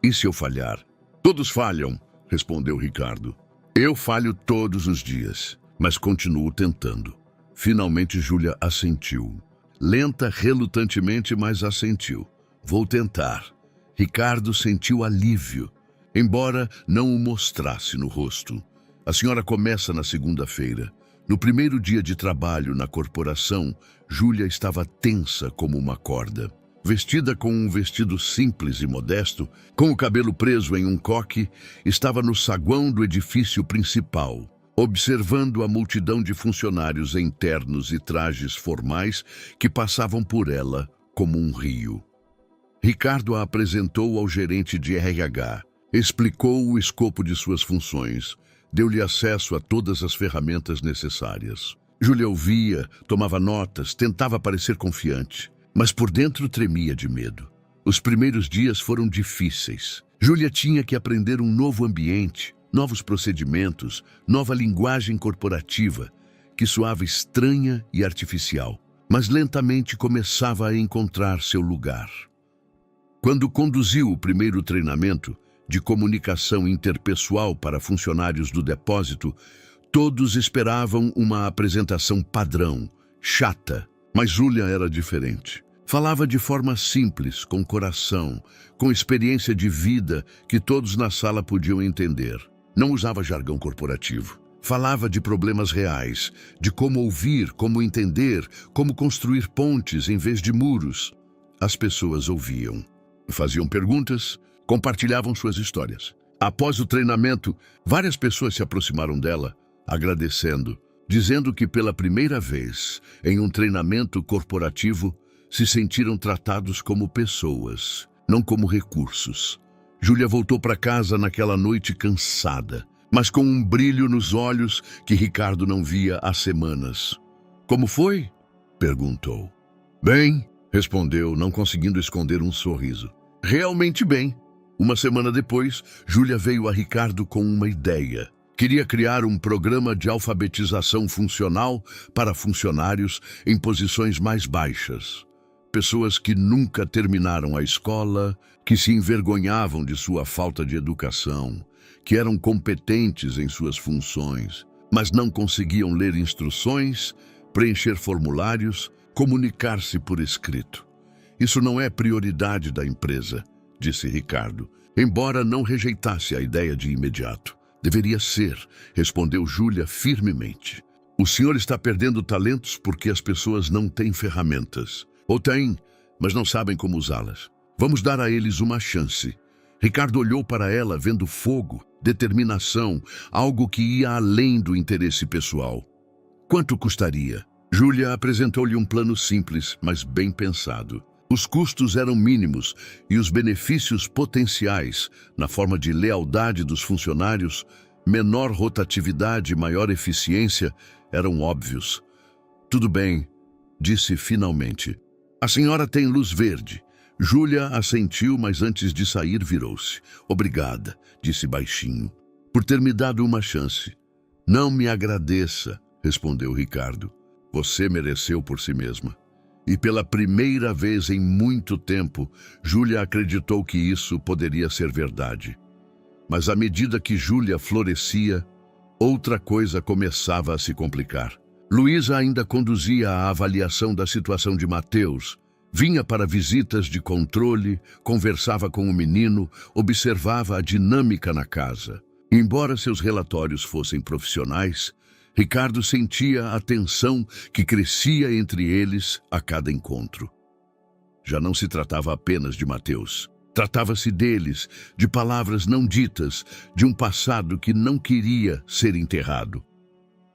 E se eu falhar? Todos falham, respondeu Ricardo. Eu falho todos os dias, mas continuo tentando. Finalmente Júlia assentiu. Lenta, relutantemente, mas assentiu. Vou tentar. Ricardo sentiu alívio, embora não o mostrasse no rosto. A senhora começa na segunda-feira. No primeiro dia de trabalho na corporação, Júlia estava tensa como uma corda. Vestida com um vestido simples e modesto, com o cabelo preso em um coque, estava no saguão do edifício principal, observando a multidão de funcionários internos e trajes formais que passavam por ela como um rio. Ricardo a apresentou ao gerente de RH, explicou o escopo de suas funções, deu-lhe acesso a todas as ferramentas necessárias. Júlia ouvia, tomava notas, tentava parecer confiante, mas por dentro tremia de medo. Os primeiros dias foram difíceis. Júlia tinha que aprender um novo ambiente, novos procedimentos, nova linguagem corporativa, que soava estranha e artificial, mas lentamente começava a encontrar seu lugar. Quando conduziu o primeiro treinamento de comunicação interpessoal para funcionários do depósito, todos esperavam uma apresentação padrão, chata, mas Júlia era diferente. Falava de forma simples, com coração, com experiência de vida que todos na sala podiam entender. Não usava jargão corporativo. Falava de problemas reais, de como ouvir, como entender, como construir pontes em vez de muros. As pessoas ouviam, faziam perguntas, compartilhavam suas histórias. Após o treinamento, várias pessoas se aproximaram dela, agradecendo, dizendo que pela primeira vez, em um treinamento corporativo, se sentiram tratados como pessoas, não como recursos. Júlia voltou para casa naquela noite cansada, mas com um brilho nos olhos que Ricardo não via há semanas. Como foi? Perguntou. Bem, respondeu, não conseguindo esconder um sorriso. Realmente bem. Uma semana depois, Júlia veio a Ricardo com uma ideia. Queria criar um programa de alfabetização funcional para funcionários em posições mais baixas. Pessoas que nunca terminaram a escola, que se envergonhavam de sua falta de educação, que eram competentes em suas funções, mas não conseguiam ler instruções, preencher formulários, comunicar-se por escrito. Isso não é prioridade da empresa, disse Ricardo, embora não rejeitasse a ideia de imediato. Deveria ser, respondeu Júlia firmemente. O senhor está perdendo talentos porque as pessoas não têm ferramentas. Ou têm, mas não sabem como usá-las. Vamos dar a eles uma chance. Ricardo olhou para ela vendo fogo, determinação, algo que ia além do interesse pessoal. Quanto custaria? Júlia apresentou-lhe um plano simples, mas bem pensado. Os custos eram mínimos e os benefícios potenciais, na forma de lealdade dos funcionários, menor rotatividade e maior eficiência, eram óbvios. Tudo bem, disse finalmente. A senhora tem luz verde. Júlia assentiu, mas antes de sair virou-se. Obrigada, disse baixinho, por ter me dado uma chance. Não me agradeça, respondeu Ricardo. Você mereceu por si mesma. E pela primeira vez em muito tempo, Júlia acreditou que isso poderia ser verdade. Mas à medida que Júlia florescia, outra coisa começava a se complicar. Luísa ainda conduzia a avaliação da situação de Mateus, vinha para visitas de controle, conversava com o menino, observava a dinâmica na casa. Embora seus relatórios fossem profissionais, Ricardo sentia a tensão que crescia entre eles a cada encontro. Já não se tratava apenas de Mateus. Tratava-se deles, de palavras não ditas, de um passado que não queria ser enterrado.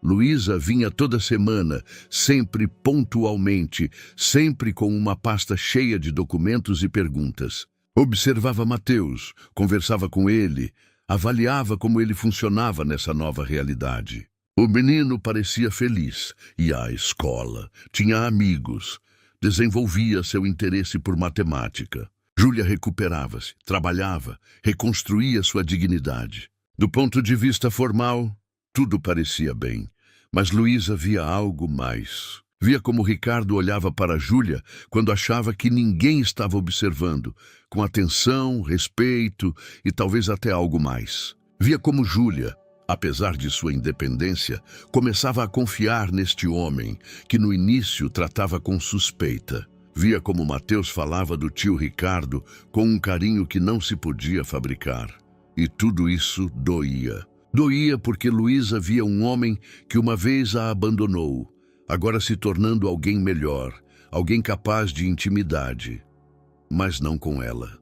Luísa vinha toda semana, sempre pontualmente, sempre com uma pasta cheia de documentos e perguntas. Observava Mateus, conversava com ele, avaliava como ele funcionava nessa nova realidade. O menino parecia feliz, ia à escola, tinha amigos, desenvolvia seu interesse por matemática. Júlia recuperava-se, trabalhava, reconstruía sua dignidade. Do ponto de vista formal, tudo parecia bem, mas Luísa via algo mais. Via como Ricardo olhava para Júlia quando achava que ninguém estava observando, com atenção, respeito e talvez até algo mais. Via como Júlia, apesar de sua independência, começava a confiar neste homem, que no início tratava com suspeita. Via como Mateus falava do tio Ricardo com um carinho que não se podia fabricar. E tudo isso doía. Doía porque Luísa via um homem que uma vez a abandonou, agora se tornando alguém melhor, alguém capaz de intimidade, mas não com ela.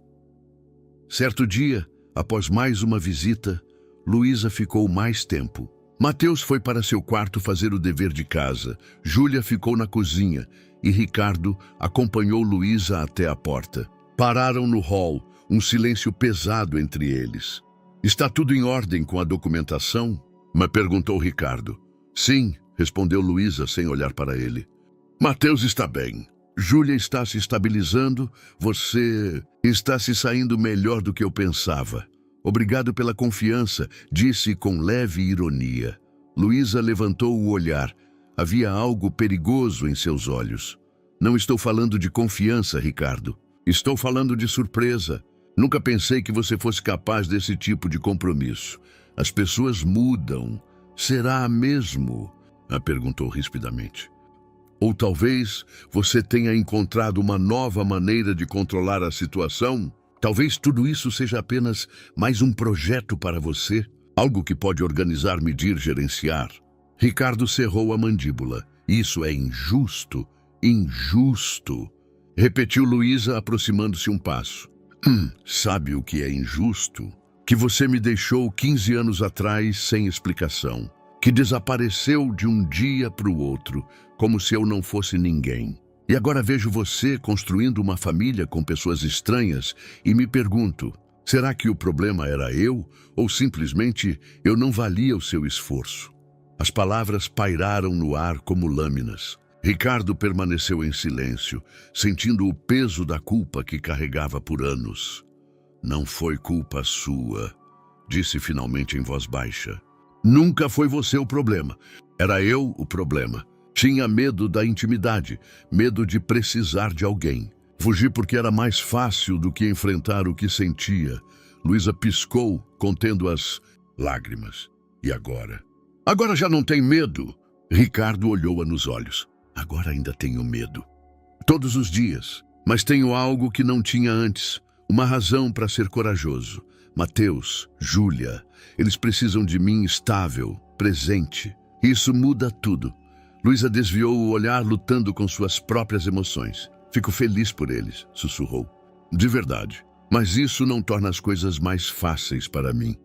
Certo dia, após mais uma visita, Luísa ficou mais tempo. Mateus foi para seu quarto fazer o dever de casa, Júlia ficou na cozinha e Ricardo acompanhou Luísa até a porta. Pararam no hall, um silêncio pesado entre eles. Está tudo em ordem com a documentação? Me perguntou Ricardo. Sim, respondeu Luísa sem olhar para ele. Mateus está bem. Júlia está se estabilizando. Você está se saindo melhor do que eu pensava. Obrigado pela confiança, disse com leve ironia. Luísa levantou o olhar. Havia algo perigoso em seus olhos. Não estou falando de confiança, Ricardo. Estou falando de surpresa. Nunca pensei que você fosse capaz desse tipo de compromisso. As pessoas mudam. Será mesmo? Ela perguntou rispidamente. Ou talvez você tenha encontrado uma nova maneira de controlar a situação? Talvez tudo isso seja apenas mais um projeto para você? Algo que pode organizar, medir, gerenciar? Ricardo cerrou a mandíbula. Isso é injusto. Injusto. Repetiu Luísa, aproximando-se um passo. Sabe o que é injusto? Que você me deixou 15 anos atrás sem explicação. Que desapareceu de um dia para o outro, como se eu não fosse ninguém. E agora vejo você construindo uma família com pessoas estranhas e me pergunto, será que o problema era eu ou simplesmente eu não valia o seu esforço? As palavras pairaram no ar como lâminas. Ricardo permaneceu em silêncio, sentindo o peso da culpa que carregava por anos. Não foi culpa sua, disse finalmente em voz baixa. Nunca foi você o problema. Era eu o problema. Tinha medo da intimidade, medo de precisar de alguém. Fugi porque era mais fácil do que enfrentar o que sentia. Luísa piscou, contendo as lágrimas. E agora? Agora já não tem medo? Ricardo olhou-a nos olhos. Agora ainda tenho medo. Todos os dias. Mas tenho algo que não tinha antes. Uma razão para ser corajoso. Mateus, Júlia, eles precisam de mim estável, presente. Isso muda tudo. Luísa desviou o olhar, lutando com suas próprias emoções. Fico feliz por eles, sussurrou. De verdade. Mas isso não torna as coisas mais fáceis para mim.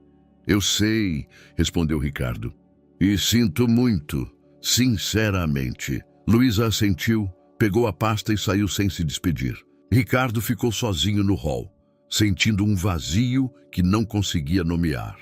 Eu sei, respondeu Ricardo. E sinto muito, sinceramente. Luísa assentiu, pegou a pasta e saiu sem se despedir. Ricardo ficou sozinho no hall, sentindo um vazio que não conseguia nomear.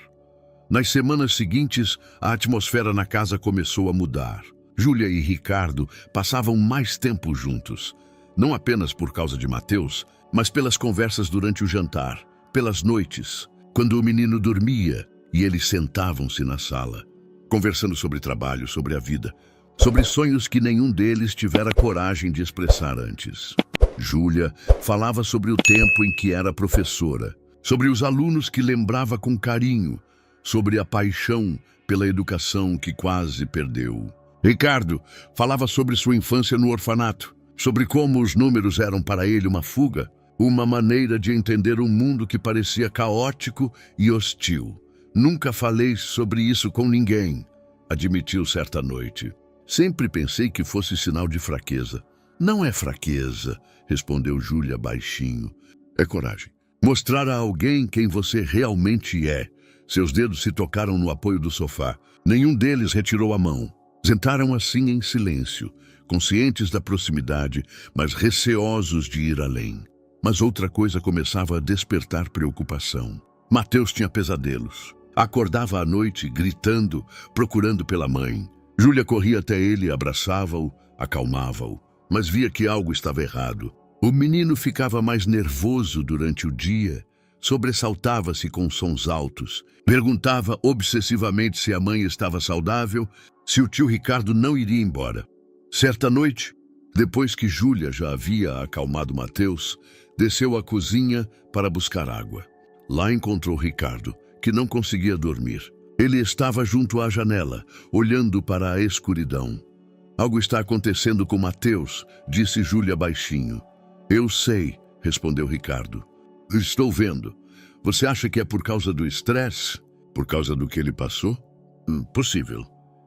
Nas semanas seguintes, a atmosfera na casa começou a mudar. Júlia e Ricardo passavam mais tempo juntos, não apenas por causa de Mateus, mas pelas conversas durante o jantar, pelas noites, quando o menino dormia e eles sentavam-se na sala, conversando sobre trabalho, sobre a vida. sobre sonhos que nenhum deles tivera coragem de expressar antes. Júlia falava sobre o tempo em que era professora, sobre os alunos que lembrava com carinho, sobre a paixão pela educação que quase perdeu. Ricardo falava sobre sua infância no orfanato, sobre como os números eram para ele uma fuga, uma maneira de entender um mundo que parecia caótico e hostil. Nunca falei sobre isso com ninguém, admitiu certa noite. Sempre pensei que fosse sinal de fraqueza. Não é fraqueza, respondeu Júlia baixinho. É coragem. Mostrar a alguém quem você realmente é. Seus dedos se tocaram no apoio do sofá. Nenhum deles retirou a mão. Sentaram assim em silêncio, conscientes da proximidade, mas receosos de ir além. Mas outra coisa começava a despertar preocupação. Mateus tinha pesadelos. Acordava à noite, gritando, procurando pela mãe. Júlia corria até ele, abraçava-o, acalmava-o, mas via que algo estava errado. O menino ficava mais nervoso durante o dia, sobressaltava-se com sons altos, perguntava obsessivamente se a mãe estava saudável, se o tio Ricardo não iria embora. Certa noite, depois que Júlia já havia acalmado Mateus, desceu à cozinha para buscar água. Lá encontrou Ricardo, que não conseguia dormir. Ele estava junto à janela, olhando para a escuridão. Algo está acontecendo com Mateus, disse Júlia baixinho. Eu sei, respondeu Ricardo. Estou vendo. Você acha que é por causa do estresse? Por causa do que ele passou? Possível.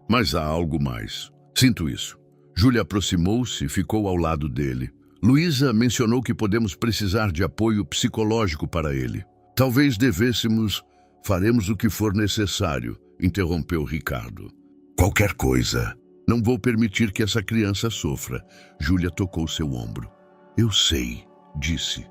Mas há algo mais. Sinto isso. Júlia aproximou-se e ficou ao lado dele. Luísa mencionou que podemos precisar de apoio psicológico para ele. Talvez devêssemos... Faremos o que for necessário, interrompeu Ricardo. Qualquer coisa. Não vou permitir que essa criança sofra. Júlia tocou seu ombro. Eu sei, disse.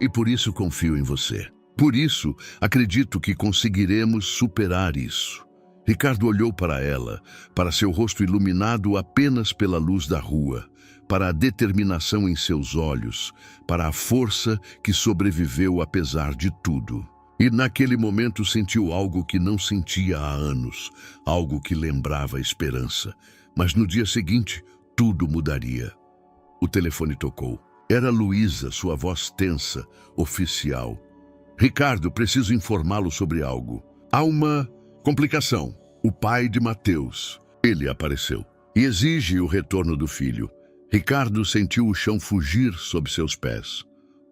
E por isso confio em você. Por isso, acredito que conseguiremos superar isso. Ricardo olhou para ela, para seu rosto iluminado apenas pela luz da rua, para a determinação em seus olhos, para a força que sobreviveu apesar de tudo. E naquele momento sentiu algo que não sentia há anos, algo que lembrava a esperança. Mas no dia seguinte, tudo mudaria. O telefone tocou. Era Luísa, sua voz tensa, oficial. Ricardo, preciso informá-lo sobre algo. Há uma complicação. O pai de Mateus. Ele apareceu e exige o retorno do filho. Ricardo sentiu o chão fugir sob seus pés.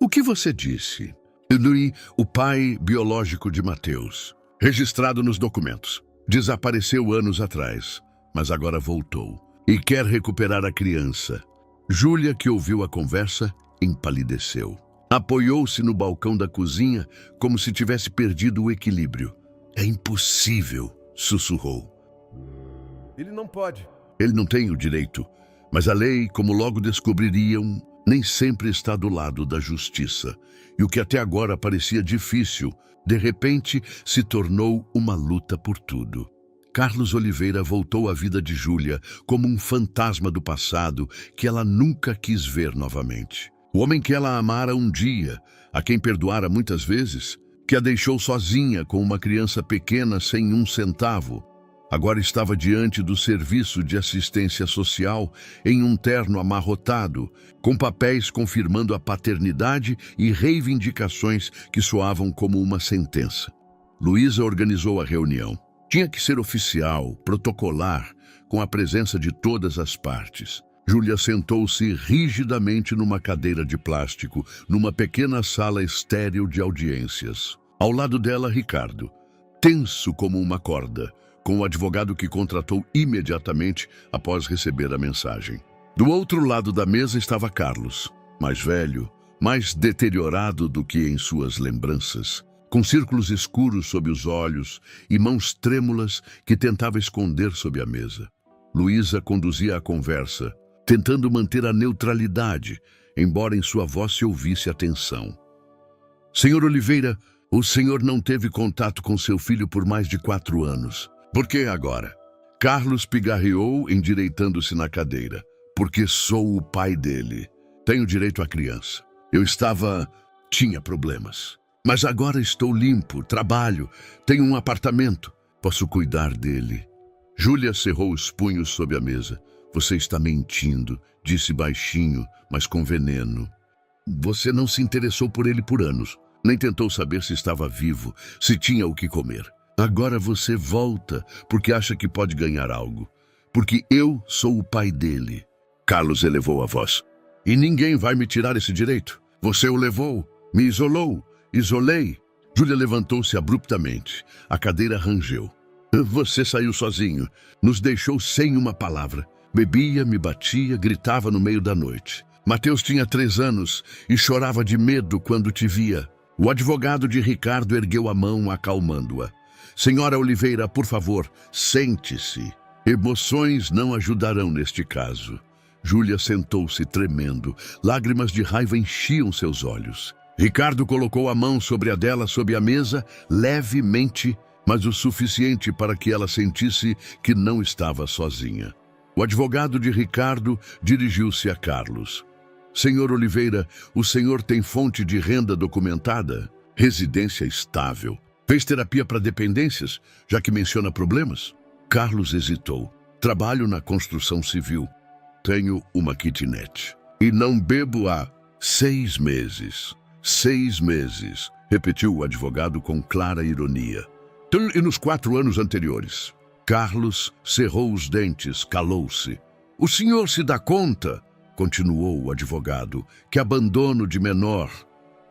O que você disse? Louis, o pai biológico de Mateus, registrado nos documentos. Desapareceu anos atrás, mas agora voltou e quer recuperar a criança. Júlia, que ouviu a conversa, empalideceu. Apoiou-se no balcão da cozinha como se tivesse perdido o equilíbrio. É impossível, sussurrou. Ele não pode. Ele não tem o direito, mas a lei, como logo descobririam, nem sempre está do lado da justiça. E o que até agora parecia difícil, de repente se tornou uma luta por tudo. Carlos Oliveira voltou à vida de Júlia como um fantasma do passado que ela nunca quis ver novamente. O homem que ela amara um dia, a quem perdoara muitas vezes, que a deixou sozinha com uma criança pequena sem um centavo, agora estava diante do serviço de assistência social em um terno amarrotado, com papéis confirmando a paternidade e reivindicações que soavam como uma sentença. Luísa organizou a reunião. Tinha que ser oficial, protocolar, com a presença de todas as partes. Júlia sentou-se rigidamente numa cadeira de plástico, numa pequena sala estéril de audiências. Ao lado dela, Ricardo, tenso como uma corda, com o advogado que contratou imediatamente após receber a mensagem. Do outro lado da mesa estava Carlos, mais velho, mais deteriorado do que em suas lembranças, com círculos escuros sob os olhos e mãos trêmulas que tentava esconder sob a mesa. Luísa conduzia a conversa, tentando manter a neutralidade, embora em sua voz se ouvisse a tensão. Senhor Oliveira, o senhor não teve contato com seu filho por mais de 4 anos. Por que agora? Carlos pigarreou, endireitando-se na cadeira. Porque sou o pai dele. Tenho direito à criança. Tinha problemas. Mas agora estou limpo, trabalho, tenho um apartamento. Posso cuidar dele. Júlia cerrou os punhos sob a mesa. Você está mentindo, disse baixinho, mas com veneno. Você não se interessou por ele por anos, nem tentou saber se estava vivo, se tinha o que comer. Agora você volta porque acha que pode ganhar algo. Porque eu sou o pai dele. Carlos elevou a voz. E ninguém vai me tirar esse direito. Você o levou, me isolou, isolei. Júlia levantou-se abruptamente. A cadeira rangeu. Você saiu sozinho, nos deixou sem uma palavra. Bebia, me batia, gritava no meio da noite. Mateus tinha 3 anos e chorava de medo quando te via. O advogado de Ricardo ergueu a mão, acalmando-a. Senhora Oliveira, por favor, sente-se. Emoções não ajudarão neste caso. Júlia sentou-se tremendo. Lágrimas de raiva enchiam seus olhos. Ricardo colocou a mão sobre a dela sob a mesa, levemente, mas o suficiente para que ela sentisse que não estava sozinha. O advogado de Ricardo dirigiu-se a Carlos. Senhor Oliveira, o senhor tem fonte de renda documentada? Residência estável. Fez terapia para dependências, já que menciona problemas? Carlos hesitou. Trabalho na construção civil. Tenho uma kitnet. E não bebo há 6 meses. 6 meses, repetiu o advogado com clara ironia. E nos 4 anos anteriores? Carlos cerrou os dentes, calou-se. O senhor se dá conta, continuou o advogado, que abandono de menor,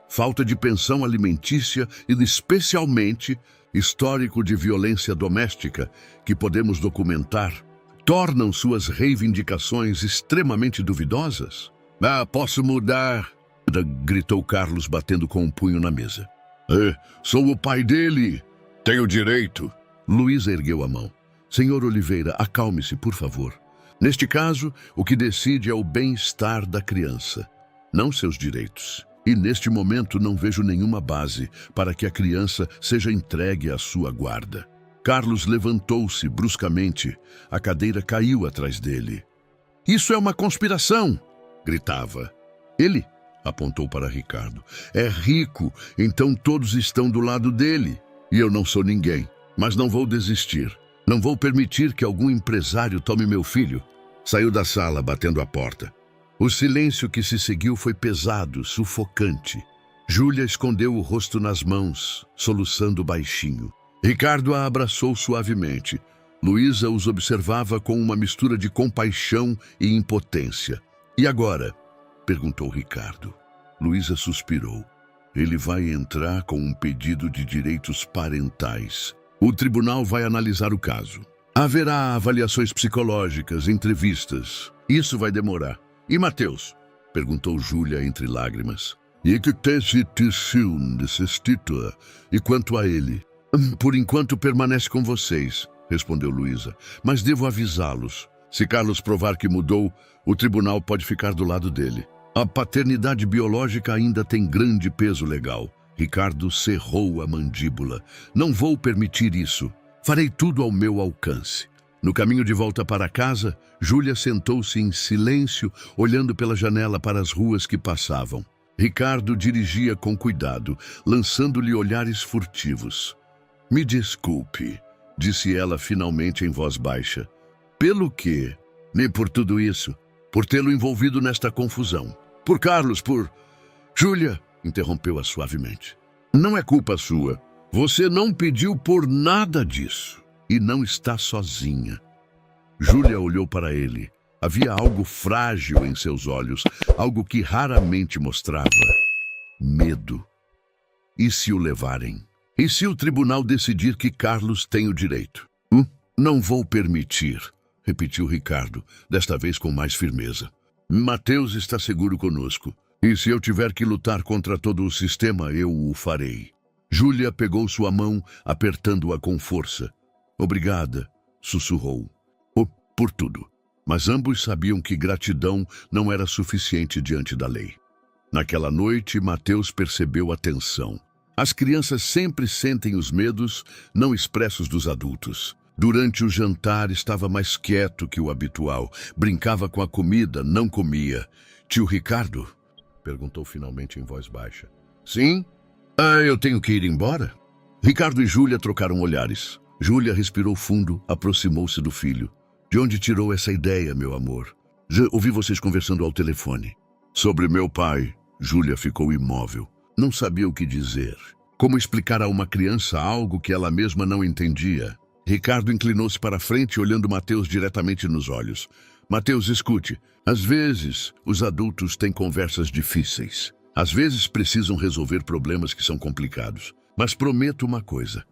falta de pensão alimentícia e, especialmente, histórico de violência doméstica, que podemos documentar, tornam suas reivindicações extremamente duvidosas? Posso mudar, gritou Carlos, batendo com um punho na mesa. Sou o pai dele. Tenho direito. Luísa ergueu a mão. Senhor Oliveira, acalme-se, por favor. Neste caso, o que decide é o bem-estar da criança, não seus direitos. E neste momento não vejo nenhuma base para que a criança seja entregue à sua guarda. Carlos levantou-se bruscamente. A cadeira caiu atrás dele. Isso é uma conspiração! Gritava. Ele apontou para Ricardo. É rico, então todos estão do lado dele. E eu não sou ninguém, mas não vou desistir. Não vou permitir que algum empresário tome meu filho. Saiu da sala, batendo a porta. O silêncio que se seguiu foi pesado, sufocante. Júlia escondeu o rosto nas mãos, soluçando baixinho. Ricardo a abraçou suavemente. Luísa os observava com uma mistura de compaixão e impotência. E agora? Perguntou Ricardo. Luísa suspirou. Ele vai entrar com um pedido de direitos parentais. O tribunal vai analisar o caso. Haverá avaliações psicológicas, entrevistas. Isso vai demorar. E Mateus? Perguntou Júlia entre lágrimas. E que tese desestitua? E quanto a ele? Por enquanto permanece com vocês, respondeu Luísa. Mas devo avisá-los. Se Carlos provar que mudou, o tribunal pode ficar do lado dele. A paternidade biológica ainda tem grande peso legal. Ricardo cerrou a mandíbula. Não vou permitir isso. Farei tudo ao meu alcance. No caminho de volta para casa, Júlia sentou-se em silêncio, olhando pela janela para as ruas que passavam. Ricardo dirigia com cuidado, lançando-lhe olhares furtivos. Me desculpe, disse ela finalmente em voz baixa. Pelo quê? Nem por tudo isso. Por tê-lo envolvido nesta confusão. Por Carlos, por... Júlia, interrompeu-a suavemente. Não é culpa sua. Você não pediu por nada disso. E não está sozinha. Júlia olhou para ele. Havia algo frágil em seus olhos, algo que raramente mostrava. Medo. E se o levarem? E se o tribunal decidir que Carlos tem o direito? Não vou permitir, repetiu Ricardo, desta vez com mais firmeza. Mateus está seguro conosco. E se eu tiver que lutar contra todo o sistema, eu o farei. Júlia pegou sua mão, apertando-a com força. Obrigada, sussurrou. Por tudo. Mas ambos sabiam que gratidão não era suficiente diante da lei. Naquela noite, Mateus percebeu a tensão. As crianças sempre sentem os medos não expressos dos adultos. Durante o jantar, estava mais quieto que o habitual. Brincava com a comida, não comia. Tio Ricardo? Perguntou finalmente em voz baixa. Sim? Eu tenho que ir embora? Ricardo e Júlia trocaram olhares. Júlia respirou fundo, aproximou-se do filho. De onde tirou essa ideia, meu amor? Já ouvi vocês conversando ao telefone. Sobre meu pai. Júlia ficou imóvel. Não sabia o que dizer. Como explicar a uma criança algo que ela mesma não entendia? Ricardo inclinou-se para frente, olhando Mateus diretamente nos olhos. Mateus, escute. Às vezes, os adultos têm conversas difíceis. Às vezes, precisam resolver problemas que são complicados. Mas prometo uma coisa.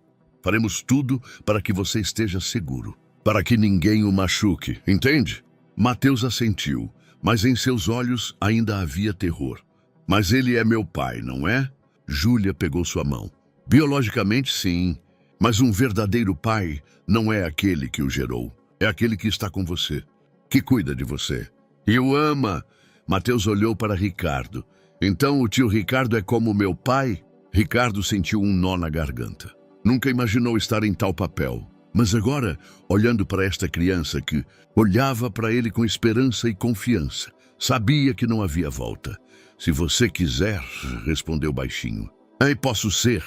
Faremos tudo para que você esteja seguro. Para que ninguém o machuque, entende? Mateus assentiu, mas em seus olhos ainda havia terror. Mas ele é meu pai, não é? Júlia pegou sua mão. Biologicamente, sim. Mas um verdadeiro pai não é aquele que o gerou. É aquele que está com você, que cuida de você. E o ama. Mateus olhou para Ricardo. Então o tio Ricardo é como meu pai? Ricardo sentiu um nó na garganta. Nunca imaginou estar em tal papel. Mas agora, olhando para esta criança que olhava para ele com esperança e confiança, sabia que não havia volta. Se você quiser, respondeu baixinho. Posso ser.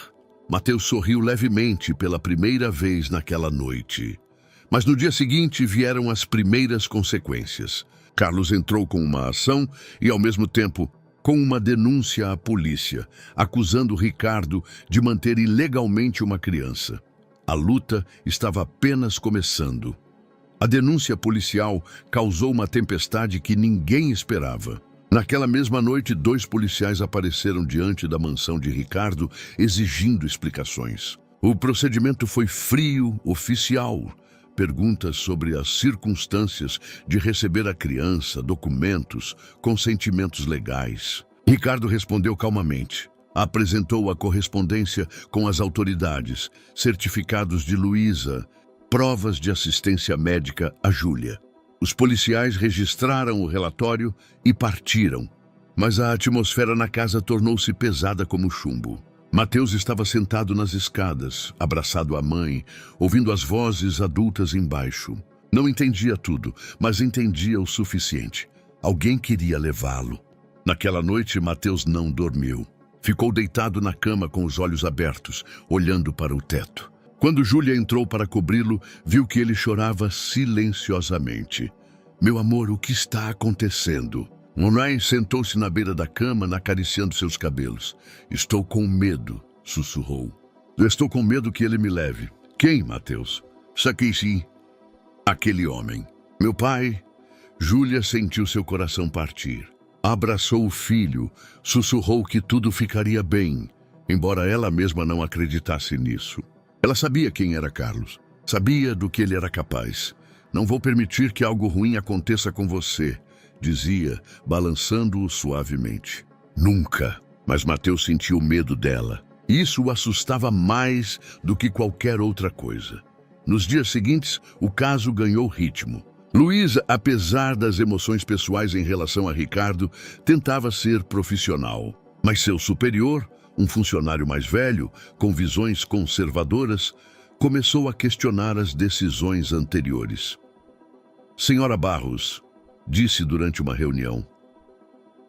Mateus sorriu levemente pela primeira vez naquela noite. Mas no dia seguinte vieram as primeiras consequências. Carlos entrou com uma ação e, ao mesmo tempo, com uma denúncia à polícia, acusando Ricardo de manter ilegalmente uma criança. A luta estava apenas começando. A denúncia policial causou uma tempestade que ninguém esperava. Naquela mesma noite, 2 policiais apareceram diante da mansão de Ricardo, exigindo explicações. O procedimento foi frio, oficial. Perguntas sobre as circunstâncias de receber a criança, documentos, consentimentos legais. Ricardo respondeu calmamente. Apresentou a correspondência com as autoridades, certificados de Luísa, provas de assistência médica a Júlia. Os policiais registraram o relatório e partiram, mas a atmosfera na casa tornou-se pesada como chumbo. Mateus estava sentado nas escadas, abraçado à mãe, ouvindo as vozes adultas embaixo. Não entendia tudo, mas entendia o suficiente. Alguém queria levá-lo. Naquela noite, Mateus não dormiu. Ficou deitado na cama com os olhos abertos, olhando para o teto. Quando Júlia entrou para cobri-lo, viu que ele chorava silenciosamente. Meu amor, o que está acontecendo? Monay sentou-se na beira da cama, acariciando seus cabelos. Estou com medo, sussurrou. Estou com medo que ele me leve. Quem, Mateus? Saquei-se. Aquele homem. Meu pai. Júlia sentiu seu coração partir. Abraçou o filho, sussurrou que tudo ficaria bem, embora ela mesma não acreditasse nisso. Ela sabia quem era Carlos, sabia do que ele era capaz. Não vou permitir que algo ruim aconteça com você, dizia, balançando-o suavemente. Nunca. Mas Mateus sentiu medo dela. Isso o assustava mais do que qualquer outra coisa. Nos dias seguintes, o caso ganhou ritmo. Luísa, apesar das emoções pessoais em relação a Ricardo, tentava ser profissional. Mas seu superior, um funcionário mais velho, com visões conservadoras, começou a questionar as decisões anteriores. Senhora Barros, disse durante uma reunião,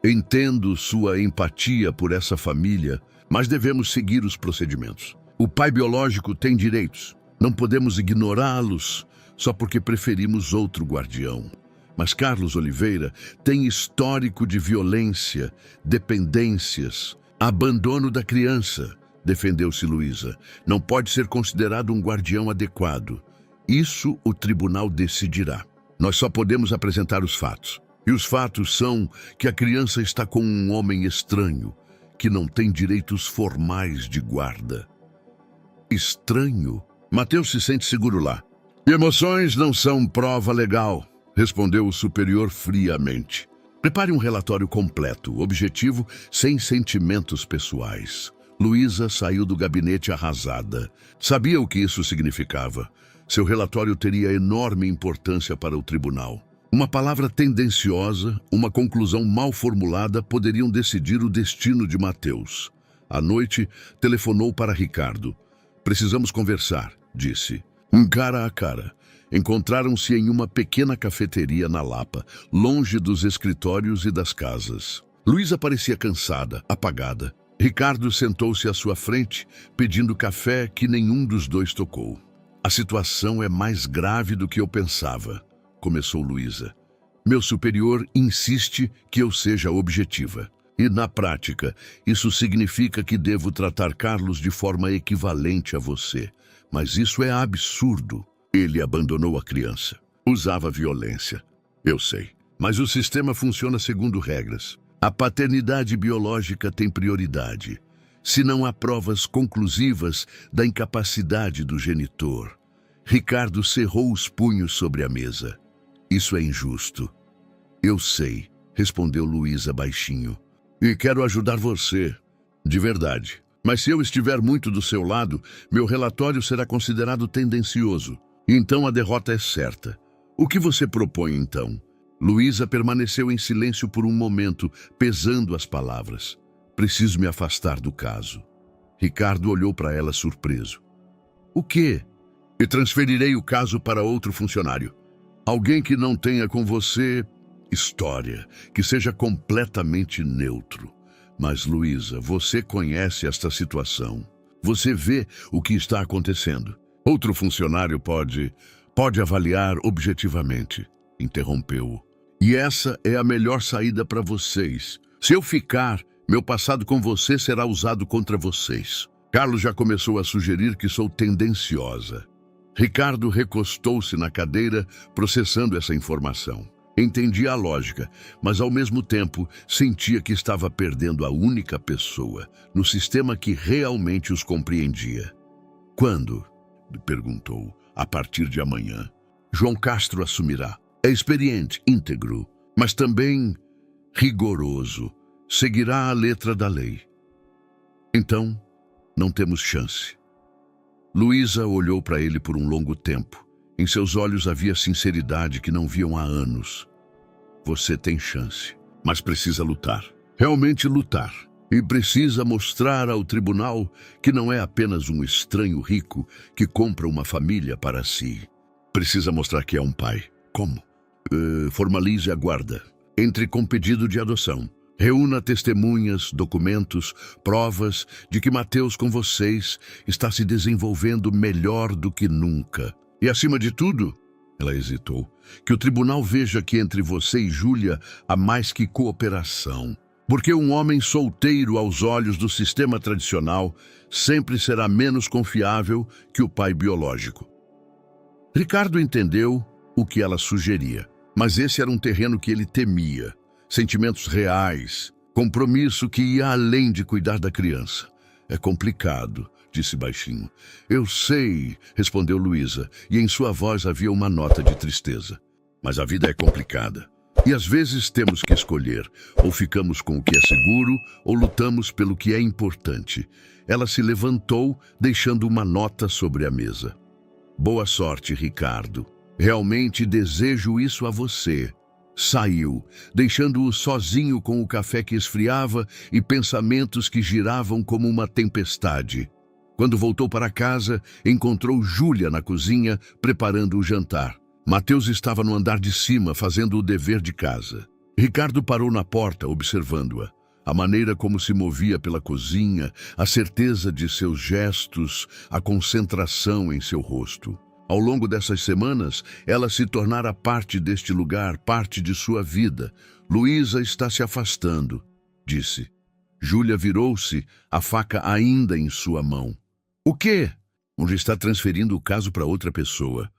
entendo sua empatia por essa família, mas devemos seguir os procedimentos. O pai biológico tem direitos. Não podemos ignorá-los só porque preferimos outro guardião. Mas Carlos Oliveira tem histórico de violência, dependências, abandono da criança, defendeu-se Luísa. Não pode ser considerado um guardião adequado. Isso o tribunal decidirá. Nós só podemos apresentar os fatos. E os fatos são que a criança está com um homem estranho, que não tem direitos formais de guarda. Estranho? Mateus se sente seguro lá. Emoções não são prova legal, respondeu o superior friamente. Prepare um relatório completo, objetivo, sem sentimentos pessoais. Luísa saiu do gabinete arrasada. Sabia o que isso significava. Seu relatório teria enorme importância para o tribunal. Uma palavra tendenciosa, uma conclusão mal formulada poderiam decidir o destino de Mateus. À noite, telefonou para Ricardo. Precisamos conversar, disse. Cara a cara. Encontraram-se em uma pequena cafeteria na Lapa, longe dos escritórios e das casas. Luísa parecia cansada, apagada. Ricardo sentou-se à sua frente, pedindo café que nenhum dos dois tocou. A situação é mais grave do que eu pensava, começou Luísa. Meu superior insiste que eu seja objetiva. E, na prática, isso significa que devo tratar Carlos de forma equivalente a você. Mas isso é absurdo. Ele abandonou a criança. Usava violência. Eu sei. Mas o sistema funciona segundo regras. A paternidade biológica tem prioridade. Se não há provas conclusivas da incapacidade do genitor. Ricardo cerrou os punhos sobre a mesa. Isso é injusto. Eu sei, respondeu Luísa baixinho. E quero ajudar você, de verdade. Mas se eu estiver muito do seu lado, meu relatório será considerado tendencioso. Então a derrota é certa. O que você propõe, então? Luísa permaneceu em silêncio por um momento, pesando as palavras. Preciso me afastar do caso. Ricardo olhou para ela surpreso. O quê? E transferirei o caso para outro funcionário. Alguém que não tenha com você história, que seja completamente neutro. Mas, Luísa, você conhece esta situação. Você vê o que está acontecendo. Outro funcionário pode avaliar objetivamente. Interrompeu-o. E essa é a melhor saída para vocês. Se eu ficar, meu passado com você será usado contra vocês. Carlos já começou a sugerir que sou tendenciosa. Ricardo recostou-se na cadeira, processando essa informação. Entendia a lógica, mas ao mesmo tempo sentia que estava perdendo a única pessoa no sistema que realmente os compreendia. Quando? Perguntou. A partir de amanhã. João Castro assumirá. É experiente, íntegro, mas também rigoroso. Seguirá a letra da lei. Então, não temos chance. Luísa olhou para ele por um longo tempo. Em seus olhos havia sinceridade que não viam há anos. Você tem chance, mas precisa lutar. Realmente lutar. E precisa mostrar ao tribunal que não é apenas um estranho rico que compra uma família para si. Precisa mostrar que é um pai. Como? Formalize a guarda. Entre com pedido de adoção. Reúna testemunhas, documentos, provas de que Mateus com vocês está se desenvolvendo melhor do que nunca. E acima de tudo, ela hesitou, que o tribunal veja que entre você e Júlia há mais que cooperação. Porque um homem solteiro aos olhos do sistema tradicional sempre será menos confiável que o pai biológico. Ricardo entendeu o que ela sugeria, mas esse era um terreno que ele temia. Sentimentos reais, compromisso que ia além de cuidar da criança. É complicado, disse baixinho. Eu sei, respondeu Luísa, e em sua voz havia uma nota de tristeza. Mas a vida é complicada. E às vezes temos que escolher, ou ficamos com o que é seguro, ou lutamos pelo que é importante. Ela se levantou, deixando uma nota sobre a mesa. Boa sorte, Ricardo. Realmente desejo isso a você. Saiu, deixando-o sozinho com o café que esfriava e pensamentos que giravam como uma tempestade. Quando voltou para casa, encontrou Júlia na cozinha, preparando o jantar. Mateus estava no andar de cima, fazendo o dever de casa. Ricardo parou na porta, observando-a. A maneira como se movia pela cozinha, a certeza de seus gestos, a concentração em seu rosto. Ao longo dessas semanas, ela se tornara parte deste lugar, parte de sua vida. Luísa está se afastando, disse. Júlia virou-se, a faca ainda em sua mão. O quê? Onde está transferindo o caso para outra pessoa.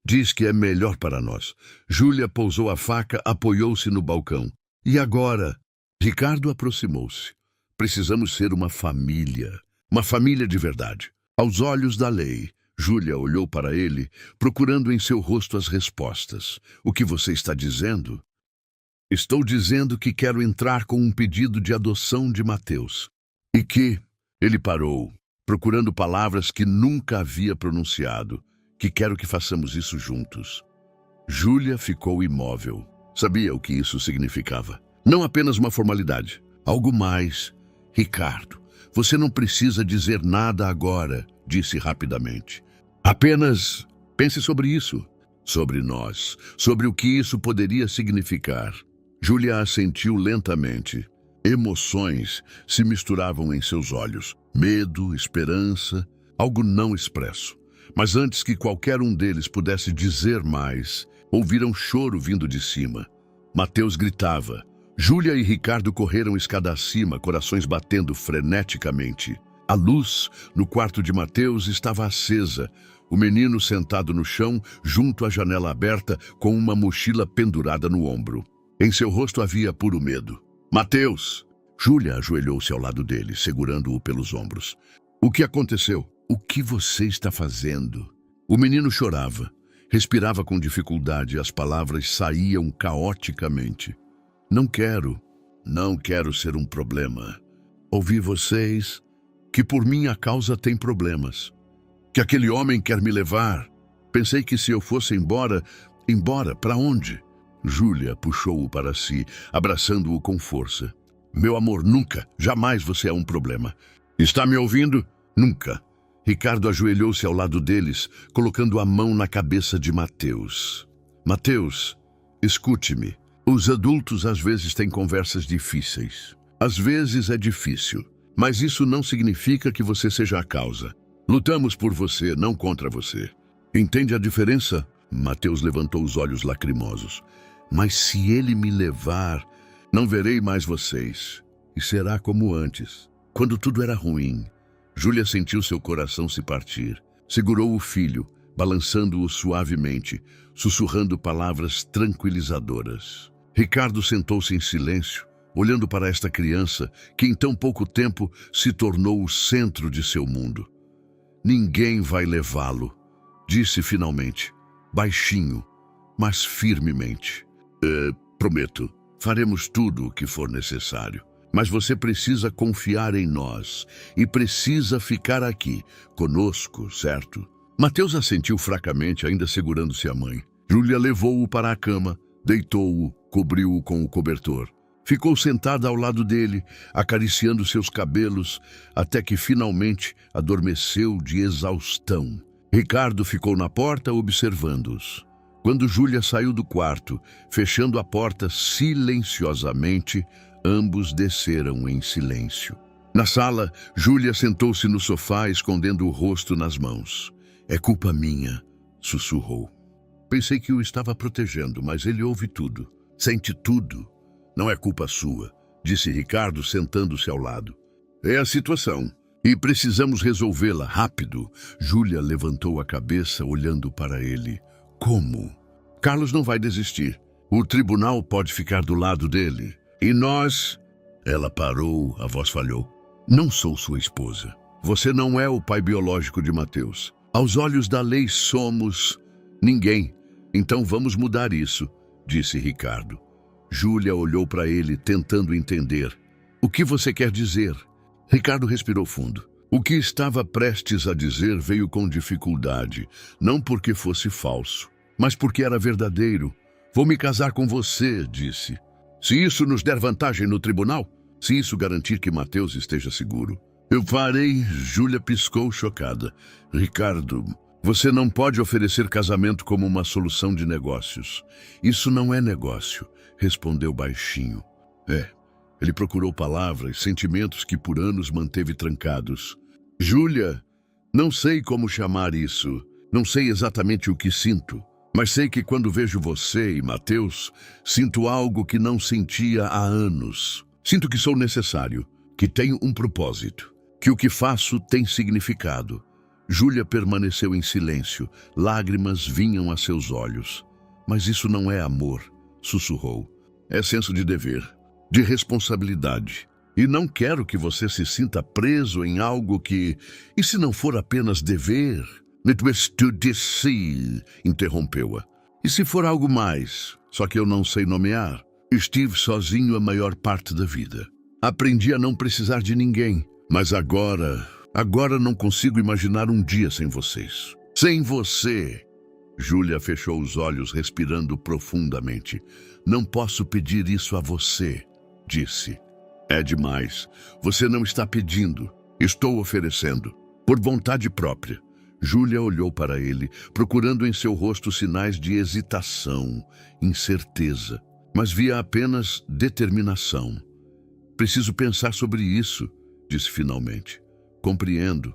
Diz que é melhor para nós. Júlia pousou a faca, apoiou-se no balcão. E agora? Ricardo aproximou-se. Precisamos ser uma família de verdade. Aos olhos da lei. Júlia olhou para ele, procurando em seu rosto as respostas. O que você está dizendo? Estou dizendo que quero entrar com um pedido de adoção de Mateus. E que... Ele parou, procurando palavras que nunca havia pronunciado. Que quero que façamos isso juntos. Júlia ficou imóvel. Sabia o que isso significava. Não apenas uma formalidade. Algo mais. Ricardo, você não precisa dizer nada agora, disse rapidamente. Apenas pense sobre isso. Sobre nós. Sobre o que isso poderia significar. Júlia assentiu lentamente. Emoções se misturavam em seus olhos. Medo, esperança, algo não expresso. Mas antes que qualquer um deles pudesse dizer mais, ouviram choro vindo de cima. Mateus gritava. Júlia e Ricardo correram escada acima, corações batendo freneticamente. A luz no quarto de Mateus estava acesa. O menino sentado no chão, junto à janela aberta, com uma mochila pendurada no ombro. Em seu rosto havia puro medo. Mateus! Júlia ajoelhou-se ao lado dele, segurando-o pelos ombros. O que aconteceu? O que você está fazendo? O menino chorava. Respirava com dificuldade e as palavras saíam caoticamente. Não quero ser um problema. Ouvi vocês que por minha causa tem problemas. Que aquele homem quer me levar. Pensei que se eu fosse embora, para onde? Júlia puxou-o para si, abraçando-o com força. Meu amor, nunca, jamais você é um problema. Está me ouvindo? Nunca. Ricardo ajoelhou-se ao lado deles, colocando a mão na cabeça de Mateus. Mateus, escute-me. Os adultos às vezes têm conversas difíceis. Às vezes é difícil, mas isso não significa que você seja a causa. Lutamos por você, não contra você. Entende a diferença? Mateus levantou os olhos lacrimosos. Mas se ele me levar, não verei mais vocês. E será como antes, quando tudo era ruim. Júlia sentiu seu coração se partir. Segurou o filho, balançando-o suavemente, sussurrando palavras tranquilizadoras. Ricardo sentou-se em silêncio, olhando para esta criança que em tão pouco tempo se tornou o centro de seu mundo. Ninguém vai levá-lo, disse finalmente, baixinho, mas firmemente. Prometo, faremos tudo o que for necessário. Mas você precisa confiar em nós e precisa ficar aqui, conosco, certo? Mateus assentiu fracamente, ainda segurando-se a mãe. Júlia levou-o para a cama, deitou-o, cobriu-o com o cobertor. Ficou sentada ao lado dele, acariciando seus cabelos, até que finalmente adormeceu de exaustão. Ricardo ficou na porta observando-os. Quando Júlia saiu do quarto, fechando a porta silenciosamente, ambos desceram em silêncio. Na sala, Júlia sentou-se no sofá, escondendo o rosto nas mãos. É culpa minha, sussurrou. Pensei que o estava protegendo, mas ele ouve tudo, sente tudo. Não é culpa sua, disse Ricardo, sentando-se ao lado. É a situação, e precisamos resolvê-la rápido. Júlia levantou a cabeça, olhando para ele. Como? Carlos não vai desistir. O tribunal pode ficar do lado dele. E nós... Ela parou, a voz falhou. Não sou sua esposa. Você não é o pai biológico de Mateus. Aos olhos da lei somos... ninguém. Então vamos mudar isso, disse Ricardo. Júlia olhou para ele, tentando entender. O que você quer dizer? Ricardo respirou fundo. O que estava prestes a dizer veio com dificuldade, não porque fosse falso, mas porque era verdadeiro. Vou me casar com você, disse. Se isso nos der vantagem no tribunal, se isso garantir que Mateus esteja seguro. Eu farei, Júlia piscou chocada. Ricardo, você não pode oferecer casamento como uma solução de negócios. Isso não é negócio, respondeu baixinho. Ele procurou palavras, sentimentos que por anos manteve trancados. Júlia, não sei como chamar isso. Não sei exatamente o que sinto. Mas sei que quando vejo você e Mateus, sinto algo que não sentia há anos. Sinto que sou necessário, que tenho um propósito, que o que faço tem significado. Júlia permaneceu em silêncio, lágrimas vinham a seus olhos. Mas isso não é amor, sussurrou. É senso de dever, de responsabilidade. E não quero que você se sinta preso em algo que... E se não for apenas dever? It was to deceive, interrompeu-a. E se for algo mais, só que eu não sei nomear? Estive sozinho a maior parte da vida. Aprendi a não precisar de ninguém, mas agora não consigo imaginar um dia sem vocês. Sem você! Júlia fechou os olhos, respirando profundamente. Não posso pedir isso a você, disse. É demais. Você não está pedindo. Estou oferecendo. Por vontade própria. Júlia olhou para ele, procurando em seu rosto sinais de hesitação, incerteza, mas via apenas determinação. Preciso pensar sobre isso, disse finalmente. Compreendo.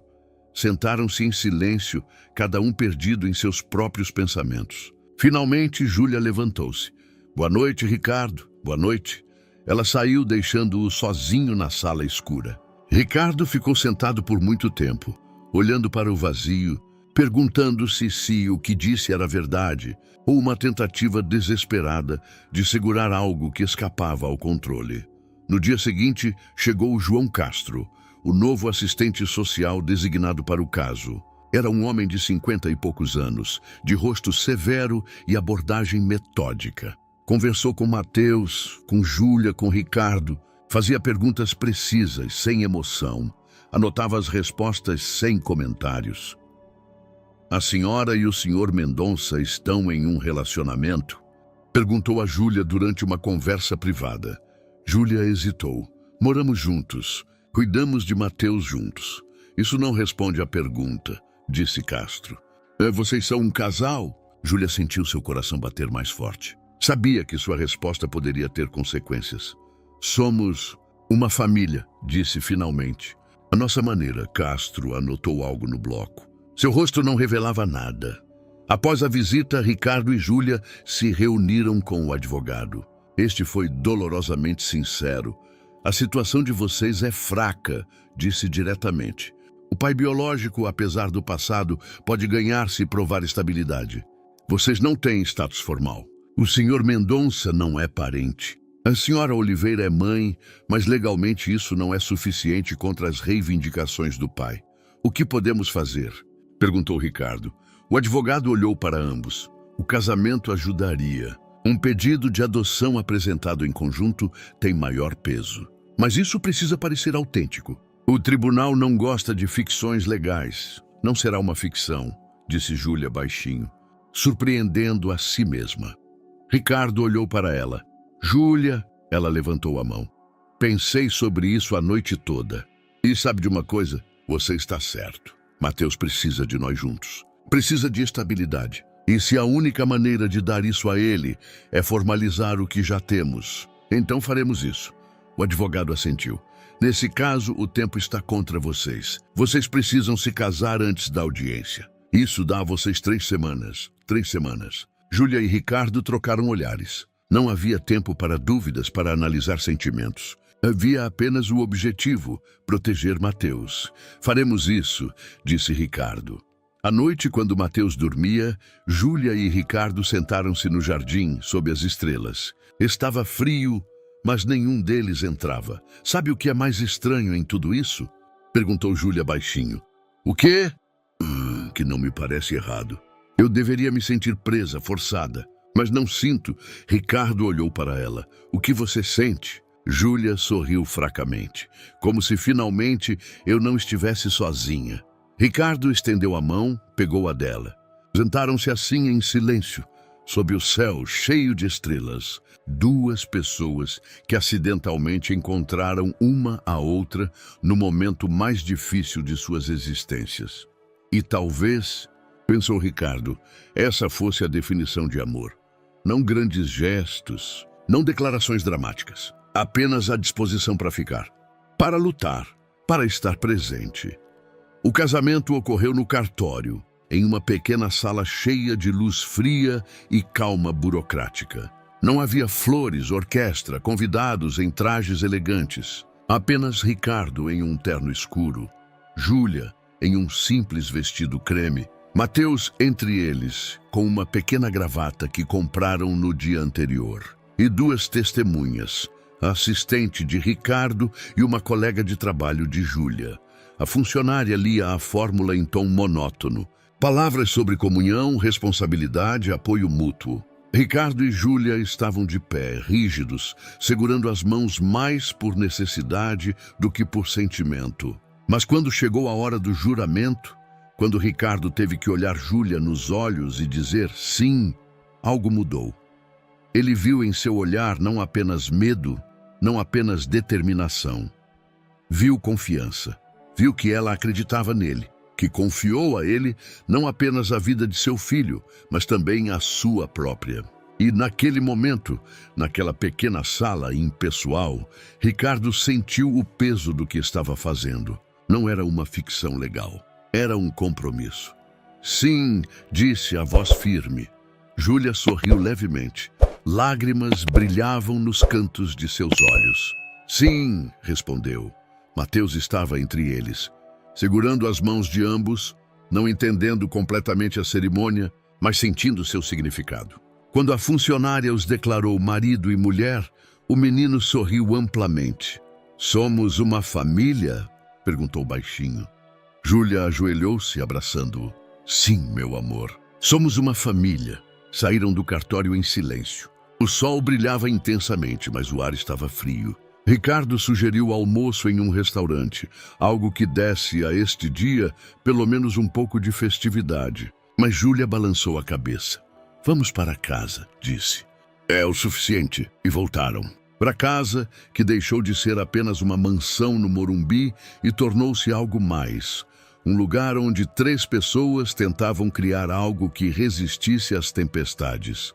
Sentaram-se em silêncio, cada um perdido em seus próprios pensamentos. Finalmente, Júlia levantou-se. Boa noite, Ricardo. Boa noite. Ela saiu, deixando-o sozinho na sala escura. Ricardo ficou sentado por muito tempo, olhando para o vazio, perguntando-se se o que disse era verdade ou uma tentativa desesperada de segurar algo que escapava ao controle. No dia seguinte, chegou João Castro, o novo assistente social designado para o caso. Era um homem de 50 e poucos anos, de rosto severo e abordagem metódica. Conversou com Mateus, com Júlia, com Ricardo, fazia perguntas precisas, sem emoção, anotava as respostas sem comentários. A senhora e o senhor Mendonça estão em um relacionamento? Perguntou a Júlia durante uma conversa privada. Júlia hesitou. Moramos juntos. Cuidamos de Mateus juntos. Isso não responde à pergunta, disse Castro. Vocês são um casal? Júlia sentiu seu coração bater mais forte. Sabia que sua resposta poderia ter consequências. Somos uma família, disse finalmente. À nossa maneira, Castro anotou algo no bloco. Seu rosto não revelava nada. Após a visita, Ricardo e Júlia se reuniram com o advogado. Este foi dolorosamente sincero. A situação de vocês é fraca, disse diretamente. O pai biológico, apesar do passado, pode ganhar se provar estabilidade. Vocês não têm status formal. O senhor Mendonça não é parente. A senhora Oliveira é mãe, mas legalmente isso não é suficiente contra as reivindicações do pai. O que podemos fazer? Perguntou Ricardo. O advogado olhou para ambos. O casamento ajudaria. Um pedido de adoção apresentado em conjunto tem maior peso. Mas isso precisa parecer autêntico. O tribunal não gosta de ficções legais. Não será uma ficção, disse Júlia baixinho, surpreendendo a si mesma. Ricardo olhou para ela. Júlia, ela levantou a mão. Pensei sobre isso a noite toda. E sabe de uma coisa? Você está certo. Mateus precisa de nós juntos. Precisa de estabilidade. E se a única maneira de dar isso a ele é formalizar o que já temos, então faremos isso. O advogado assentiu. Nesse caso, o tempo está contra vocês. Vocês precisam se casar antes da audiência. Isso dá a vocês 3 semanas. 3 semanas. Júlia e Ricardo trocaram olhares. Não havia tempo para dúvidas, para analisar sentimentos. Havia apenas o objetivo, proteger Mateus. Faremos isso, disse Ricardo. À noite, quando Mateus dormia, Júlia e Ricardo sentaram-se no jardim, sob as estrelas. Estava frio, mas nenhum deles entrava. Sabe o que é mais estranho em tudo isso? Perguntou Júlia baixinho. O quê? Que não me parece errado. Eu deveria me sentir presa, forçada. Mas não sinto. Ricardo olhou para ela. O que você sente? Júlia sorriu fracamente, como se finalmente eu não estivesse sozinha. Ricardo estendeu a mão, pegou a dela. Sentaram-se assim em silêncio, sob o céu cheio de estrelas. 2 pessoas que acidentalmente encontraram uma a outra no momento mais difícil de suas existências. E talvez, pensou Ricardo, essa fosse a definição de amor. Não grandes gestos, não declarações dramáticas. Apenas a disposição para ficar, para lutar, para estar presente. O casamento ocorreu no cartório, em uma pequena sala cheia de luz fria e calma burocrática. Não havia flores, orquestra, convidados em trajes elegantes. Apenas Ricardo em um terno escuro, Júlia em um simples vestido creme, Mateus entre eles, com uma pequena gravata que compraram no dia anterior, e 2 testemunhas, a assistente de Ricardo e uma colega de trabalho de Júlia. A funcionária lia a fórmula em tom monótono. Palavras sobre comunhão, responsabilidade, apoio mútuo. Ricardo e Júlia estavam de pé, rígidos, segurando as mãos mais por necessidade do que por sentimento. Mas quando chegou a hora do juramento, quando Ricardo teve que olhar Júlia nos olhos e dizer sim, algo mudou. Ele viu em seu olhar não apenas medo, não apenas determinação. Viu confiança. Viu que ela acreditava nele, que confiou a ele não apenas a vida de seu filho, mas também a sua própria. E naquele momento, naquela pequena sala impessoal, Ricardo sentiu o peso do que estava fazendo. Não era uma ficção legal. Era um compromisso. Sim, disse a voz firme. Júlia sorriu levemente. Lágrimas brilhavam nos cantos de seus olhos. Sim, respondeu. Mateus estava entre eles, segurando as mãos de ambos, não entendendo completamente a cerimônia, mas sentindo seu significado. Quando a funcionária os declarou marido e mulher, o menino sorriu amplamente. Somos uma família? Perguntou baixinho. Júlia ajoelhou-se, abraçando-o. Sim, meu amor. Somos uma família. Saíram do cartório em silêncio. O sol brilhava intensamente, mas o ar estava frio. Ricardo sugeriu almoço em um restaurante, algo que desse a este dia pelo menos um pouco de festividade. Mas Júlia balançou a cabeça. Vamos para casa, disse. É o suficiente. E voltaram. Para casa, que deixou de ser apenas uma mansão no Morumbi e tornou-se algo mais. Um lugar onde 3 pessoas tentavam criar algo que resistisse às tempestades.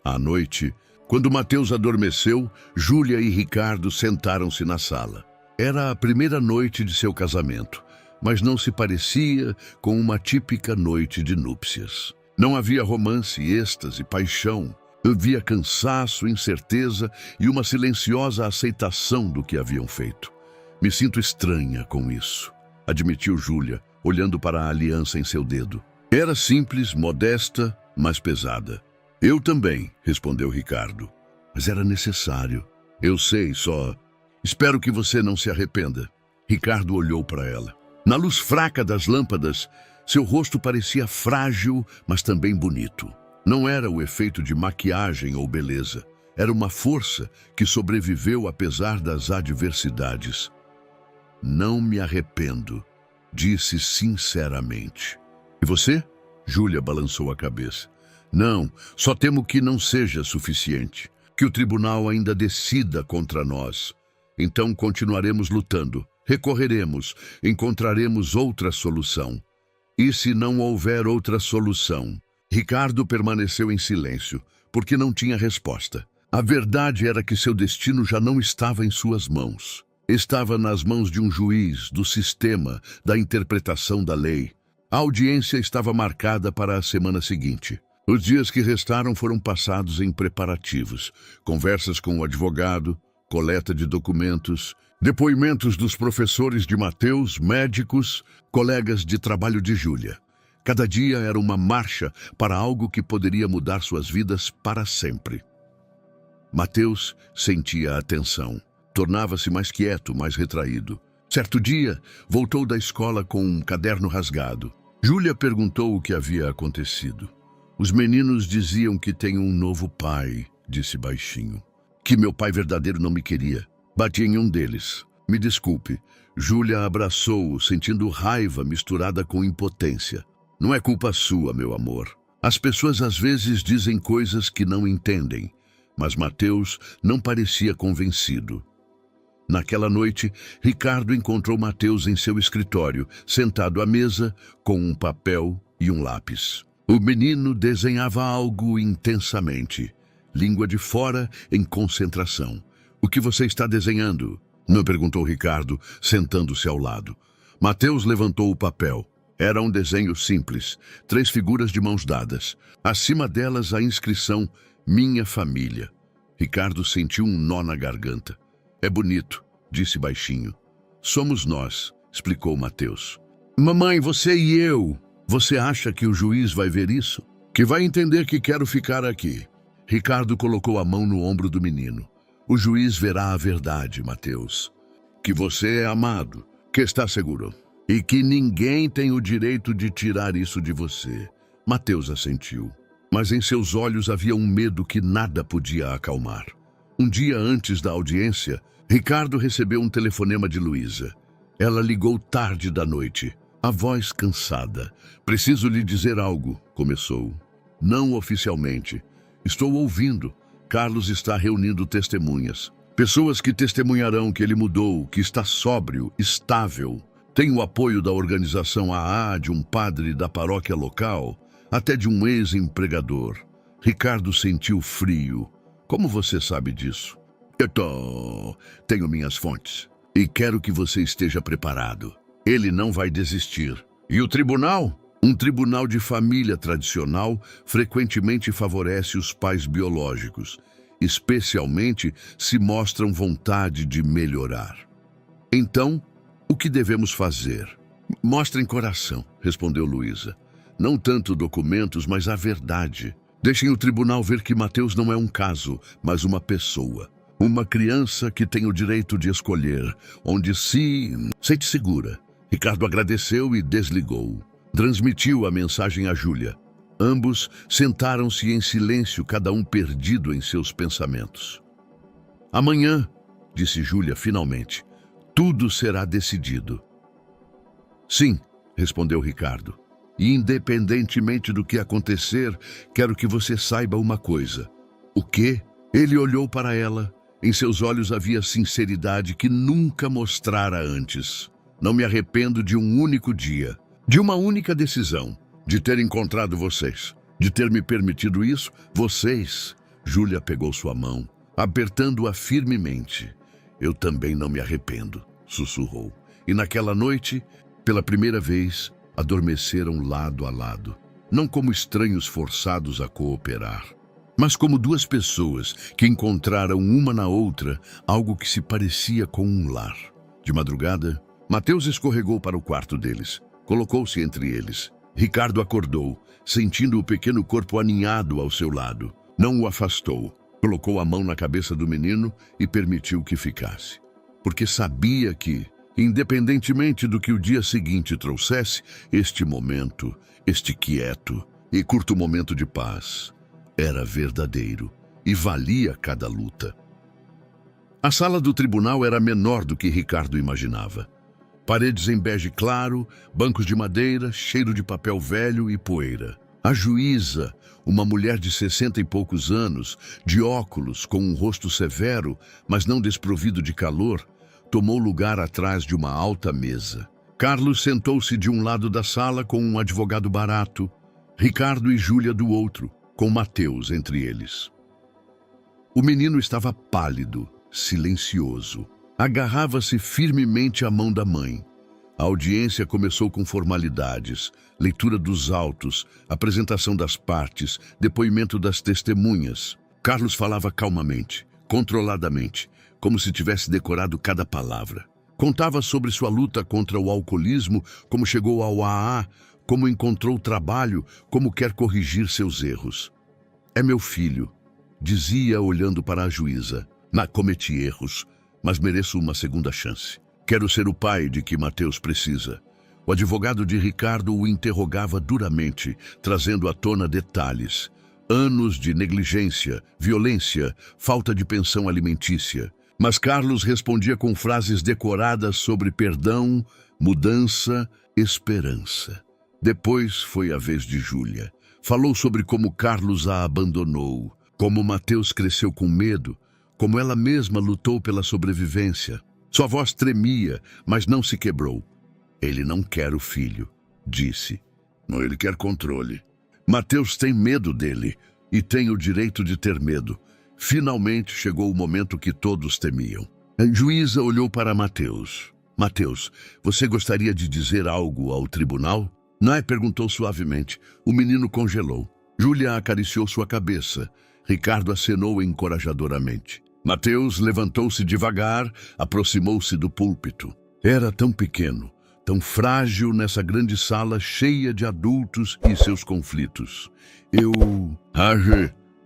À noite, quando Mateus adormeceu, Júlia e Ricardo sentaram-se na sala. Era a primeira noite de seu casamento, mas não se parecia com uma típica noite de núpcias. Não havia romance, êxtase, paixão. Havia cansaço, incerteza e uma silenciosa aceitação do que haviam feito. Me sinto estranha com isso, admitiu Júlia, olhando para a aliança em seu dedo. Era simples, modesta, mas pesada. Eu também, respondeu Ricardo. Mas era necessário. Eu sei, só... Espero que você não se arrependa. Ricardo olhou para ela. Na luz fraca das lâmpadas, seu rosto parecia frágil, mas também bonito. Não era o efeito de maquiagem ou beleza. Era uma força que sobreviveu apesar das adversidades. Não me arrependo, disse sinceramente. E você? Júlia balançou a cabeça. Não, só temo que não seja suficiente. Que o tribunal ainda decida contra nós. Então continuaremos lutando. Recorreremos, encontraremos outra solução. E se não houver outra solução? Ricardo permaneceu em silêncio, porque não tinha resposta. A verdade era que seu destino já não estava em suas mãos. Estava nas mãos de um juiz, do sistema, da interpretação da lei. A audiência estava marcada para a semana seguinte. Os dias que restaram foram passados em preparativos, conversas com o advogado, coleta de documentos, depoimentos dos professores de Mateus, médicos, colegas de trabalho de Júlia. Cada dia era uma marcha para algo que poderia mudar suas vidas para sempre. Mateus sentia a tensão. Tornava-se mais quieto, mais retraído. Certo dia, voltou da escola com um caderno rasgado. Júlia perguntou o que havia acontecido. Os meninos diziam que tenho um novo pai, disse baixinho. Que meu pai verdadeiro não me queria. Bati em um deles. Me desculpe. Júlia abraçou-o, sentindo raiva misturada com impotência. Não é culpa sua, meu amor. As pessoas às vezes dizem coisas que não entendem, mas Mateus não parecia convencido. Naquela noite, Ricardo encontrou Mateus em seu escritório, sentado à mesa, com um papel e um lápis. O menino desenhava algo intensamente, língua de fora em concentração. O que você está desenhando? Não perguntou Ricardo, sentando-se ao lado. Mateus levantou o papel. Era um desenho simples, 3 figuras de mãos dadas. Acima delas a inscrição Minha Família. Ricardo sentiu um nó na garganta. É bonito, disse baixinho. Somos nós, explicou Mateus. Mamãe, você e eu. Você acha que o juiz vai ver isso? Que vai entender que quero ficar aqui. Ricardo colocou a mão no ombro do menino. O juiz verá a verdade, Mateus. Que você é amado, que está seguro. E que ninguém tem o direito de tirar isso de você. Mateus assentiu. Mas em seus olhos havia um medo que nada podia acalmar. Um dia antes da audiência, Ricardo recebeu um telefonema de Luísa. Ela ligou tarde da noite, a voz cansada. Preciso lhe dizer algo, começou. Não oficialmente. Estou ouvindo. Carlos está reunindo testemunhas. Pessoas que testemunharão que ele mudou, que está sóbrio, estável. Tem o apoio da organização AA, de um padre da paróquia local, até de um ex-empregador. Ricardo sentiu frio. Como você sabe disso? Tenho minhas fontes. E quero que você esteja preparado. Ele não vai desistir. E o tribunal? Um tribunal de família tradicional frequentemente favorece os pais biológicos, especialmente se mostram vontade de melhorar. Então, o que devemos fazer? Mostrem coração, respondeu Luísa. Não tanto documentos, mas a verdade. Deixem o tribunal ver que Mateus não é um caso, mas uma pessoa. Uma criança que tem o direito de escolher, onde se sente segura. Ricardo agradeceu e desligou. Transmitiu a mensagem a Júlia. Ambos sentaram-se em silêncio, cada um perdido em seus pensamentos. Amanhã, disse Júlia finalmente, tudo será decidido. Sim, respondeu Ricardo. E independentemente do que acontecer, quero que você saiba uma coisa. O quê? Ele olhou para ela. Em seus olhos havia sinceridade que nunca mostrara antes. Não me arrependo de um único dia, de uma única decisão, de ter encontrado vocês, de ter me permitido isso. Vocês, Júlia pegou sua mão, apertando-a firmemente. Eu também não me arrependo, sussurrou. E naquela noite, pela primeira vez, adormeceram lado a lado, não como estranhos forçados a cooperar, mas como duas pessoas que encontraram uma na outra algo que se parecia com um lar. De madrugada, Mateus escorregou para o quarto deles, colocou-se entre eles. Ricardo acordou, sentindo o pequeno corpo aninhado ao seu lado. Não o afastou, colocou a mão na cabeça do menino e permitiu que ficasse, porque sabia que, independentemente do que o dia seguinte trouxesse, este momento, este quieto e curto momento de paz, era verdadeiro e valia cada luta. A sala do tribunal era menor do que Ricardo imaginava. Paredes em bege claro, bancos de madeira, cheiro de papel velho e poeira. A juíza, uma mulher de 60 e poucos anos, de óculos, com um rosto severo, mas não desprovido de calor, tomou lugar atrás de uma alta mesa. Carlos sentou-se de um lado da sala com um advogado barato, Ricardo e Júlia do outro, com Mateus entre eles. O menino estava pálido, silencioso. Agarrava-se firmemente à mão da mãe. A audiência começou com formalidades, leitura dos autos, apresentação das partes, depoimento das testemunhas. Carlos falava calmamente, controladamente, como se tivesse decorado cada palavra. Contava sobre sua luta contra o alcoolismo, como chegou ao AA, como encontrou trabalho, como quer corrigir seus erros. É meu filho, dizia olhando para a juíza. Cometi erros, mas mereço uma segunda chance. Quero ser o pai de que Mateus precisa. O advogado de Ricardo o interrogava duramente, trazendo à tona detalhes. Anos de negligência, violência, falta de pensão alimentícia. Mas Carlos respondia com frases decoradas sobre perdão, mudança, esperança. Depois foi a vez de Júlia. Falou sobre como Carlos a abandonou, como Mateus cresceu com medo, como ela mesma lutou pela sobrevivência. Sua voz tremia, mas não se quebrou. Ele não quer o filho, disse. Não, ele quer controle. Mateus tem medo dele e tem o direito de ter medo. Finalmente chegou o momento que todos temiam. A juíza olhou para Mateus. Mateus, você gostaria de dizer algo ao tribunal? Não, perguntou suavemente. O menino congelou. Júlia acariciou sua cabeça. Ricardo acenou encorajadoramente. Mateus levantou-se devagar, aproximou-se do púlpito. Era tão pequeno, tão frágil nessa grande sala cheia de adultos e seus conflitos.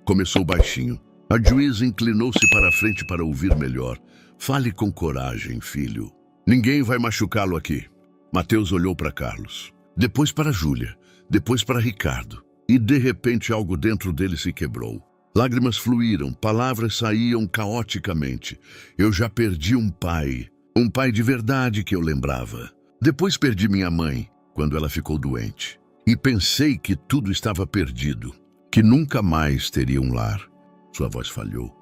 Começou baixinho. A juíza inclinou-se para a frente para ouvir melhor. Fale com coragem, filho. Ninguém vai machucá-lo aqui. Mateus olhou para Carlos. Depois para Júlia. Depois para Ricardo. E de repente algo dentro dele se quebrou. Lágrimas fluíram, palavras saíam caoticamente. Eu já perdi um pai de verdade que eu lembrava. Depois perdi minha mãe, quando ela ficou doente. E pensei que tudo estava perdido, que nunca mais teria um lar. Sua voz falhou.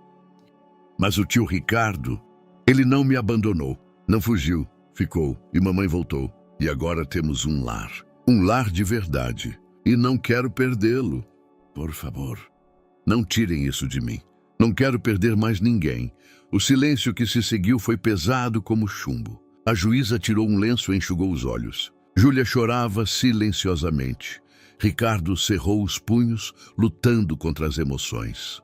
Mas o tio Ricardo, ele não me abandonou, não fugiu, ficou, e mamãe voltou. E agora temos um lar de verdade. E não quero perdê-lo. Por favor, não tirem isso de mim. Não quero perder mais ninguém. O silêncio que se seguiu foi pesado como chumbo. A juíza tirou um lenço e enxugou os olhos. Júlia chorava silenciosamente. Ricardo cerrou os punhos, lutando contra as emoções.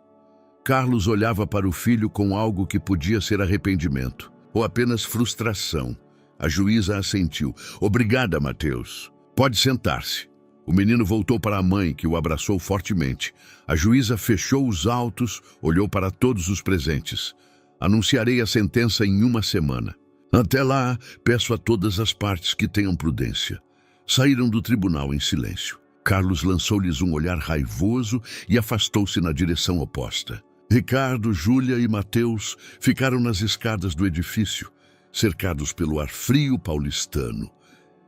Carlos olhava para o filho com algo que podia ser arrependimento, ou apenas frustração. A juíza assentiu. Obrigada, Mateus. Pode sentar-se. O menino voltou para a mãe, que o abraçou fortemente. A juíza fechou os autos, olhou para todos os presentes. Anunciarei a sentença em 1 semana. Até lá, peço a todas as partes que tenham prudência. Saíram do tribunal em silêncio. Carlos lançou-lhes um olhar raivoso e afastou-se na direção oposta. Ricardo, Júlia e Mateus ficaram nas escadas do edifício, cercados pelo ar frio paulistano.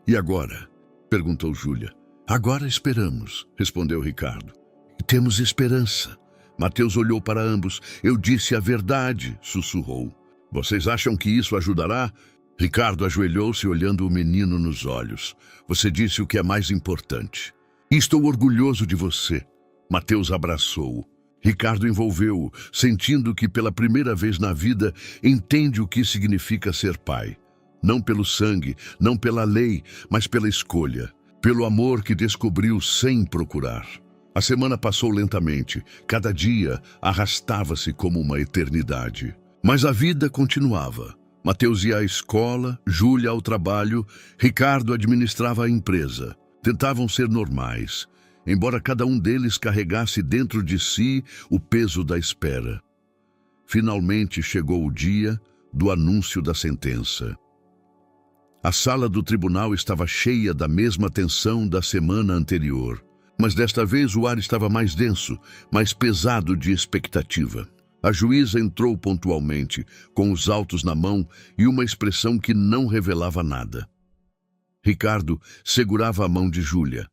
E agora? Perguntou Júlia. Agora esperamos, respondeu Ricardo. E temos esperança. Mateus olhou para ambos. Eu disse a verdade, sussurrou. Vocês acham que isso ajudará? Ricardo ajoelhou-se olhando o menino nos olhos. Você disse o que é mais importante. Estou orgulhoso de você. Mateus abraçou-o. Ricardo envolveu-o, sentindo que pela primeira vez na vida entende o que significa ser pai. Não pelo sangue, não pela lei, mas pela escolha. Pelo amor que descobriu sem procurar. A semana passou lentamente. Cada dia arrastava-se como uma eternidade. Mas a vida continuava. Mateus ia à escola, Júlia ao trabalho, Ricardo administrava a empresa. Tentavam ser normais, embora cada um deles carregasse dentro de si o peso da espera. Finalmente chegou o dia do anúncio da sentença. A sala do tribunal estava cheia da mesma tensão da semana anterior, mas desta vez o ar estava mais denso, mais pesado de expectativa. A juíza entrou pontualmente, com os autos na mão e uma expressão que não revelava nada. Ricardo segurava a mão de Júlia.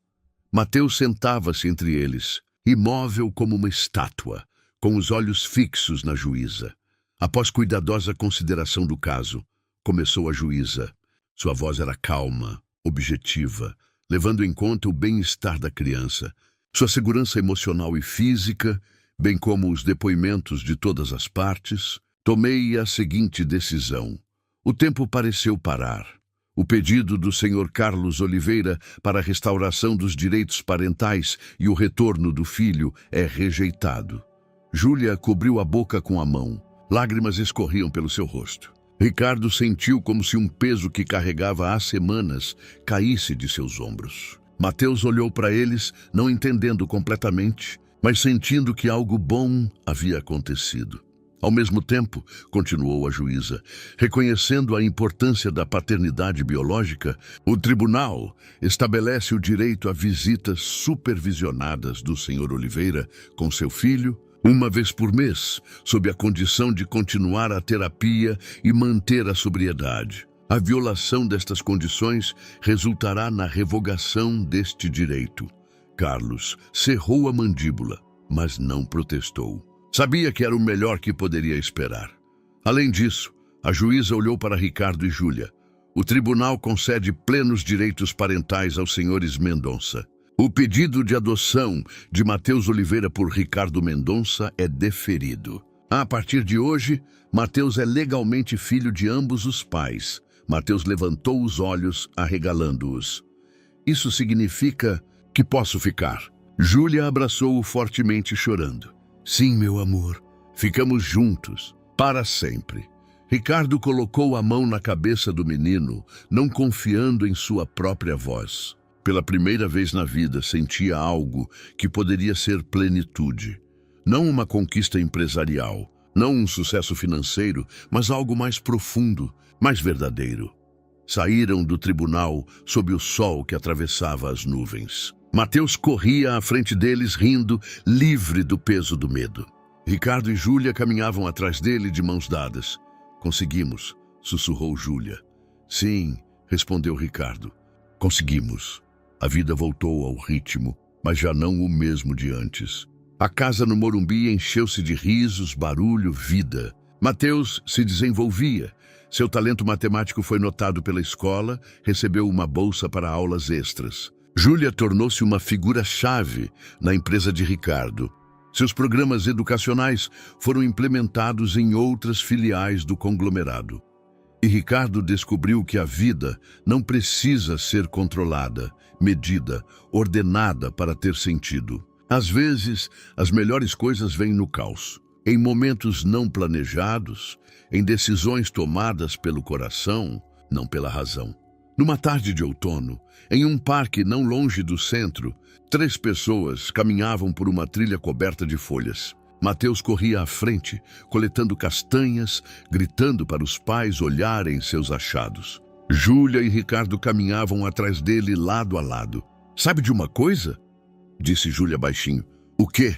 Mateus sentava-se entre eles, imóvel como uma estátua, com os olhos fixos na juíza. Após cuidadosa consideração do caso, começou a juíza. Sua voz era calma, objetiva, levando em conta o bem-estar da criança, sua segurança emocional e física, bem como os depoimentos de todas as partes. Tomei a seguinte decisão. O tempo pareceu parar. O pedido do Sr. Carlos Oliveira para a restauração dos direitos parentais e o retorno do filho é rejeitado. Júlia cobriu a boca com a mão. Lágrimas escorriam pelo seu rosto. Ricardo sentiu como se um peso que carregava há semanas caísse de seus ombros. Mateus olhou para eles, não entendendo completamente, mas sentindo que algo bom havia acontecido. Ao mesmo tempo, continuou a juíza, reconhecendo a importância da paternidade biológica, o tribunal estabelece o direito a visitas supervisionadas do Sr. Oliveira com seu filho, uma vez por mês, sob a condição de continuar a terapia e manter a sobriedade. A violação destas condições resultará na revogação deste direito. Carlos cerrou a mandíbula, mas não protestou. Sabia que era o melhor que poderia esperar. Além disso, a juíza olhou para Ricardo e Júlia. O tribunal concede plenos direitos parentais aos senhores Mendonça. O pedido de adoção de Mateus Oliveira por Ricardo Mendonça é deferido. A partir de hoje, Mateus é legalmente filho de ambos os pais. Mateus levantou os olhos, arregalando-os. Isso significa que posso ficar. Júlia abraçou-o fortemente, chorando. Sim, meu amor, ficamos juntos, para sempre. Ricardo colocou a mão na cabeça do menino, não confiando em sua própria voz. Pela primeira vez na vida, sentia algo que poderia ser plenitude. Não uma conquista empresarial, não um sucesso financeiro, mas algo mais profundo, mais verdadeiro. Saíram do tribunal sob o sol que atravessava as nuvens. Mateus corria à frente deles, rindo, livre do peso do medo. Ricardo e Júlia caminhavam atrás dele de mãos dadas. Conseguimos, sussurrou Júlia. Sim, respondeu Ricardo. Conseguimos. A vida voltou ao ritmo, mas já não o mesmo de antes. A casa no Morumbi encheu-se de risos, barulho, vida. Mateus se desenvolvia. Seu talento matemático foi notado pela escola, recebeu uma bolsa para aulas extras. Júlia tornou-se uma figura-chave na empresa de Ricardo. Seus programas educacionais foram implementados em outras filiais do conglomerado. E Ricardo descobriu que a vida não precisa ser controlada, medida, ordenada para ter sentido. Às vezes, as melhores coisas vêm no caos, em momentos não planejados, em decisões tomadas pelo coração, não pela razão. Numa tarde de outono, em um parque não longe do centro, 3 pessoas caminhavam por uma trilha coberta de folhas. Mateus corria à frente, coletando castanhas, gritando para os pais olharem seus achados. Júlia e Ricardo caminhavam atrás dele lado a lado. "Sabe de uma coisa?" disse Júlia baixinho. "O quê?"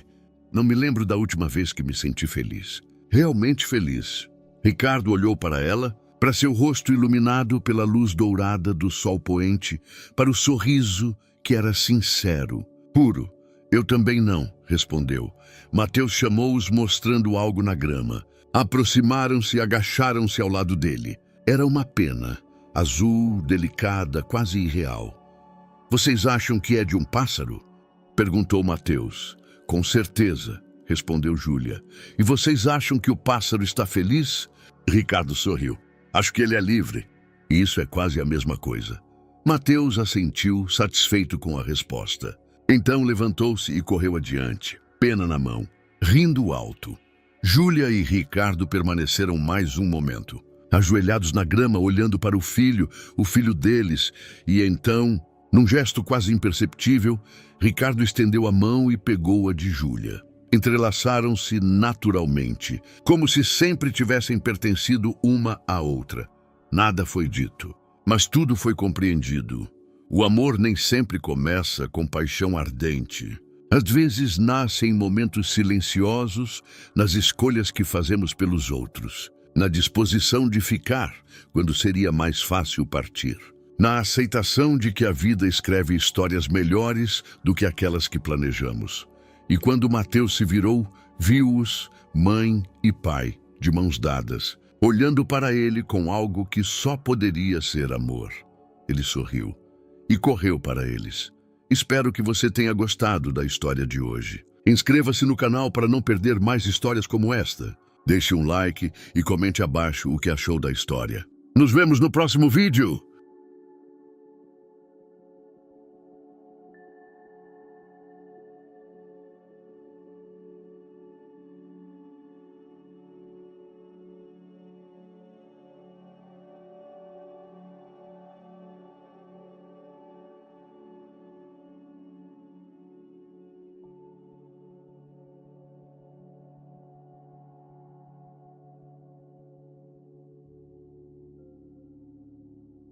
"Não me lembro da última vez que me senti feliz. Realmente feliz." Ricardo olhou para ela, para seu rosto iluminado pela luz dourada do sol poente, para o sorriso que era sincero, puro. "Eu também não", respondeu. Mateus chamou-os mostrando algo na grama. Aproximaram-se e agacharam-se ao lado dele. Era uma pena, azul, delicada, quase irreal. "Vocês acham que é de um pássaro?" perguntou Mateus. "Com certeza", respondeu Júlia. "E vocês acham que o pássaro está feliz?" Ricardo sorriu. "Acho que ele é livre." E isso é quase a mesma coisa. Mateus assentiu, satisfeito com a resposta. Então levantou-se e correu adiante, pena na mão, rindo alto. Júlia e Ricardo permaneceram mais um momento, ajoelhados na grama, olhando para o filho deles, e então, num gesto quase imperceptível, Ricardo estendeu a mão e pegou a de Júlia. Entrelaçaram-se naturalmente, como se sempre tivessem pertencido uma à outra. Nada foi dito, mas tudo foi compreendido. O amor nem sempre começa com paixão ardente. Às vezes nasce em momentos silenciosos, nas escolhas que fazemos pelos outros, na disposição de ficar quando seria mais fácil partir, na aceitação de que a vida escreve histórias melhores do que aquelas que planejamos. E quando Mateus se virou, viu-os, mãe e pai, de mãos dadas, olhando para ele com algo que só poderia ser amor. Ele sorriu e correu para eles. Espero que você tenha gostado da história de hoje. Inscreva-se no canal para não perder mais histórias como esta. Deixe um like e comente abaixo o que achou da história. Nos vemos no próximo vídeo!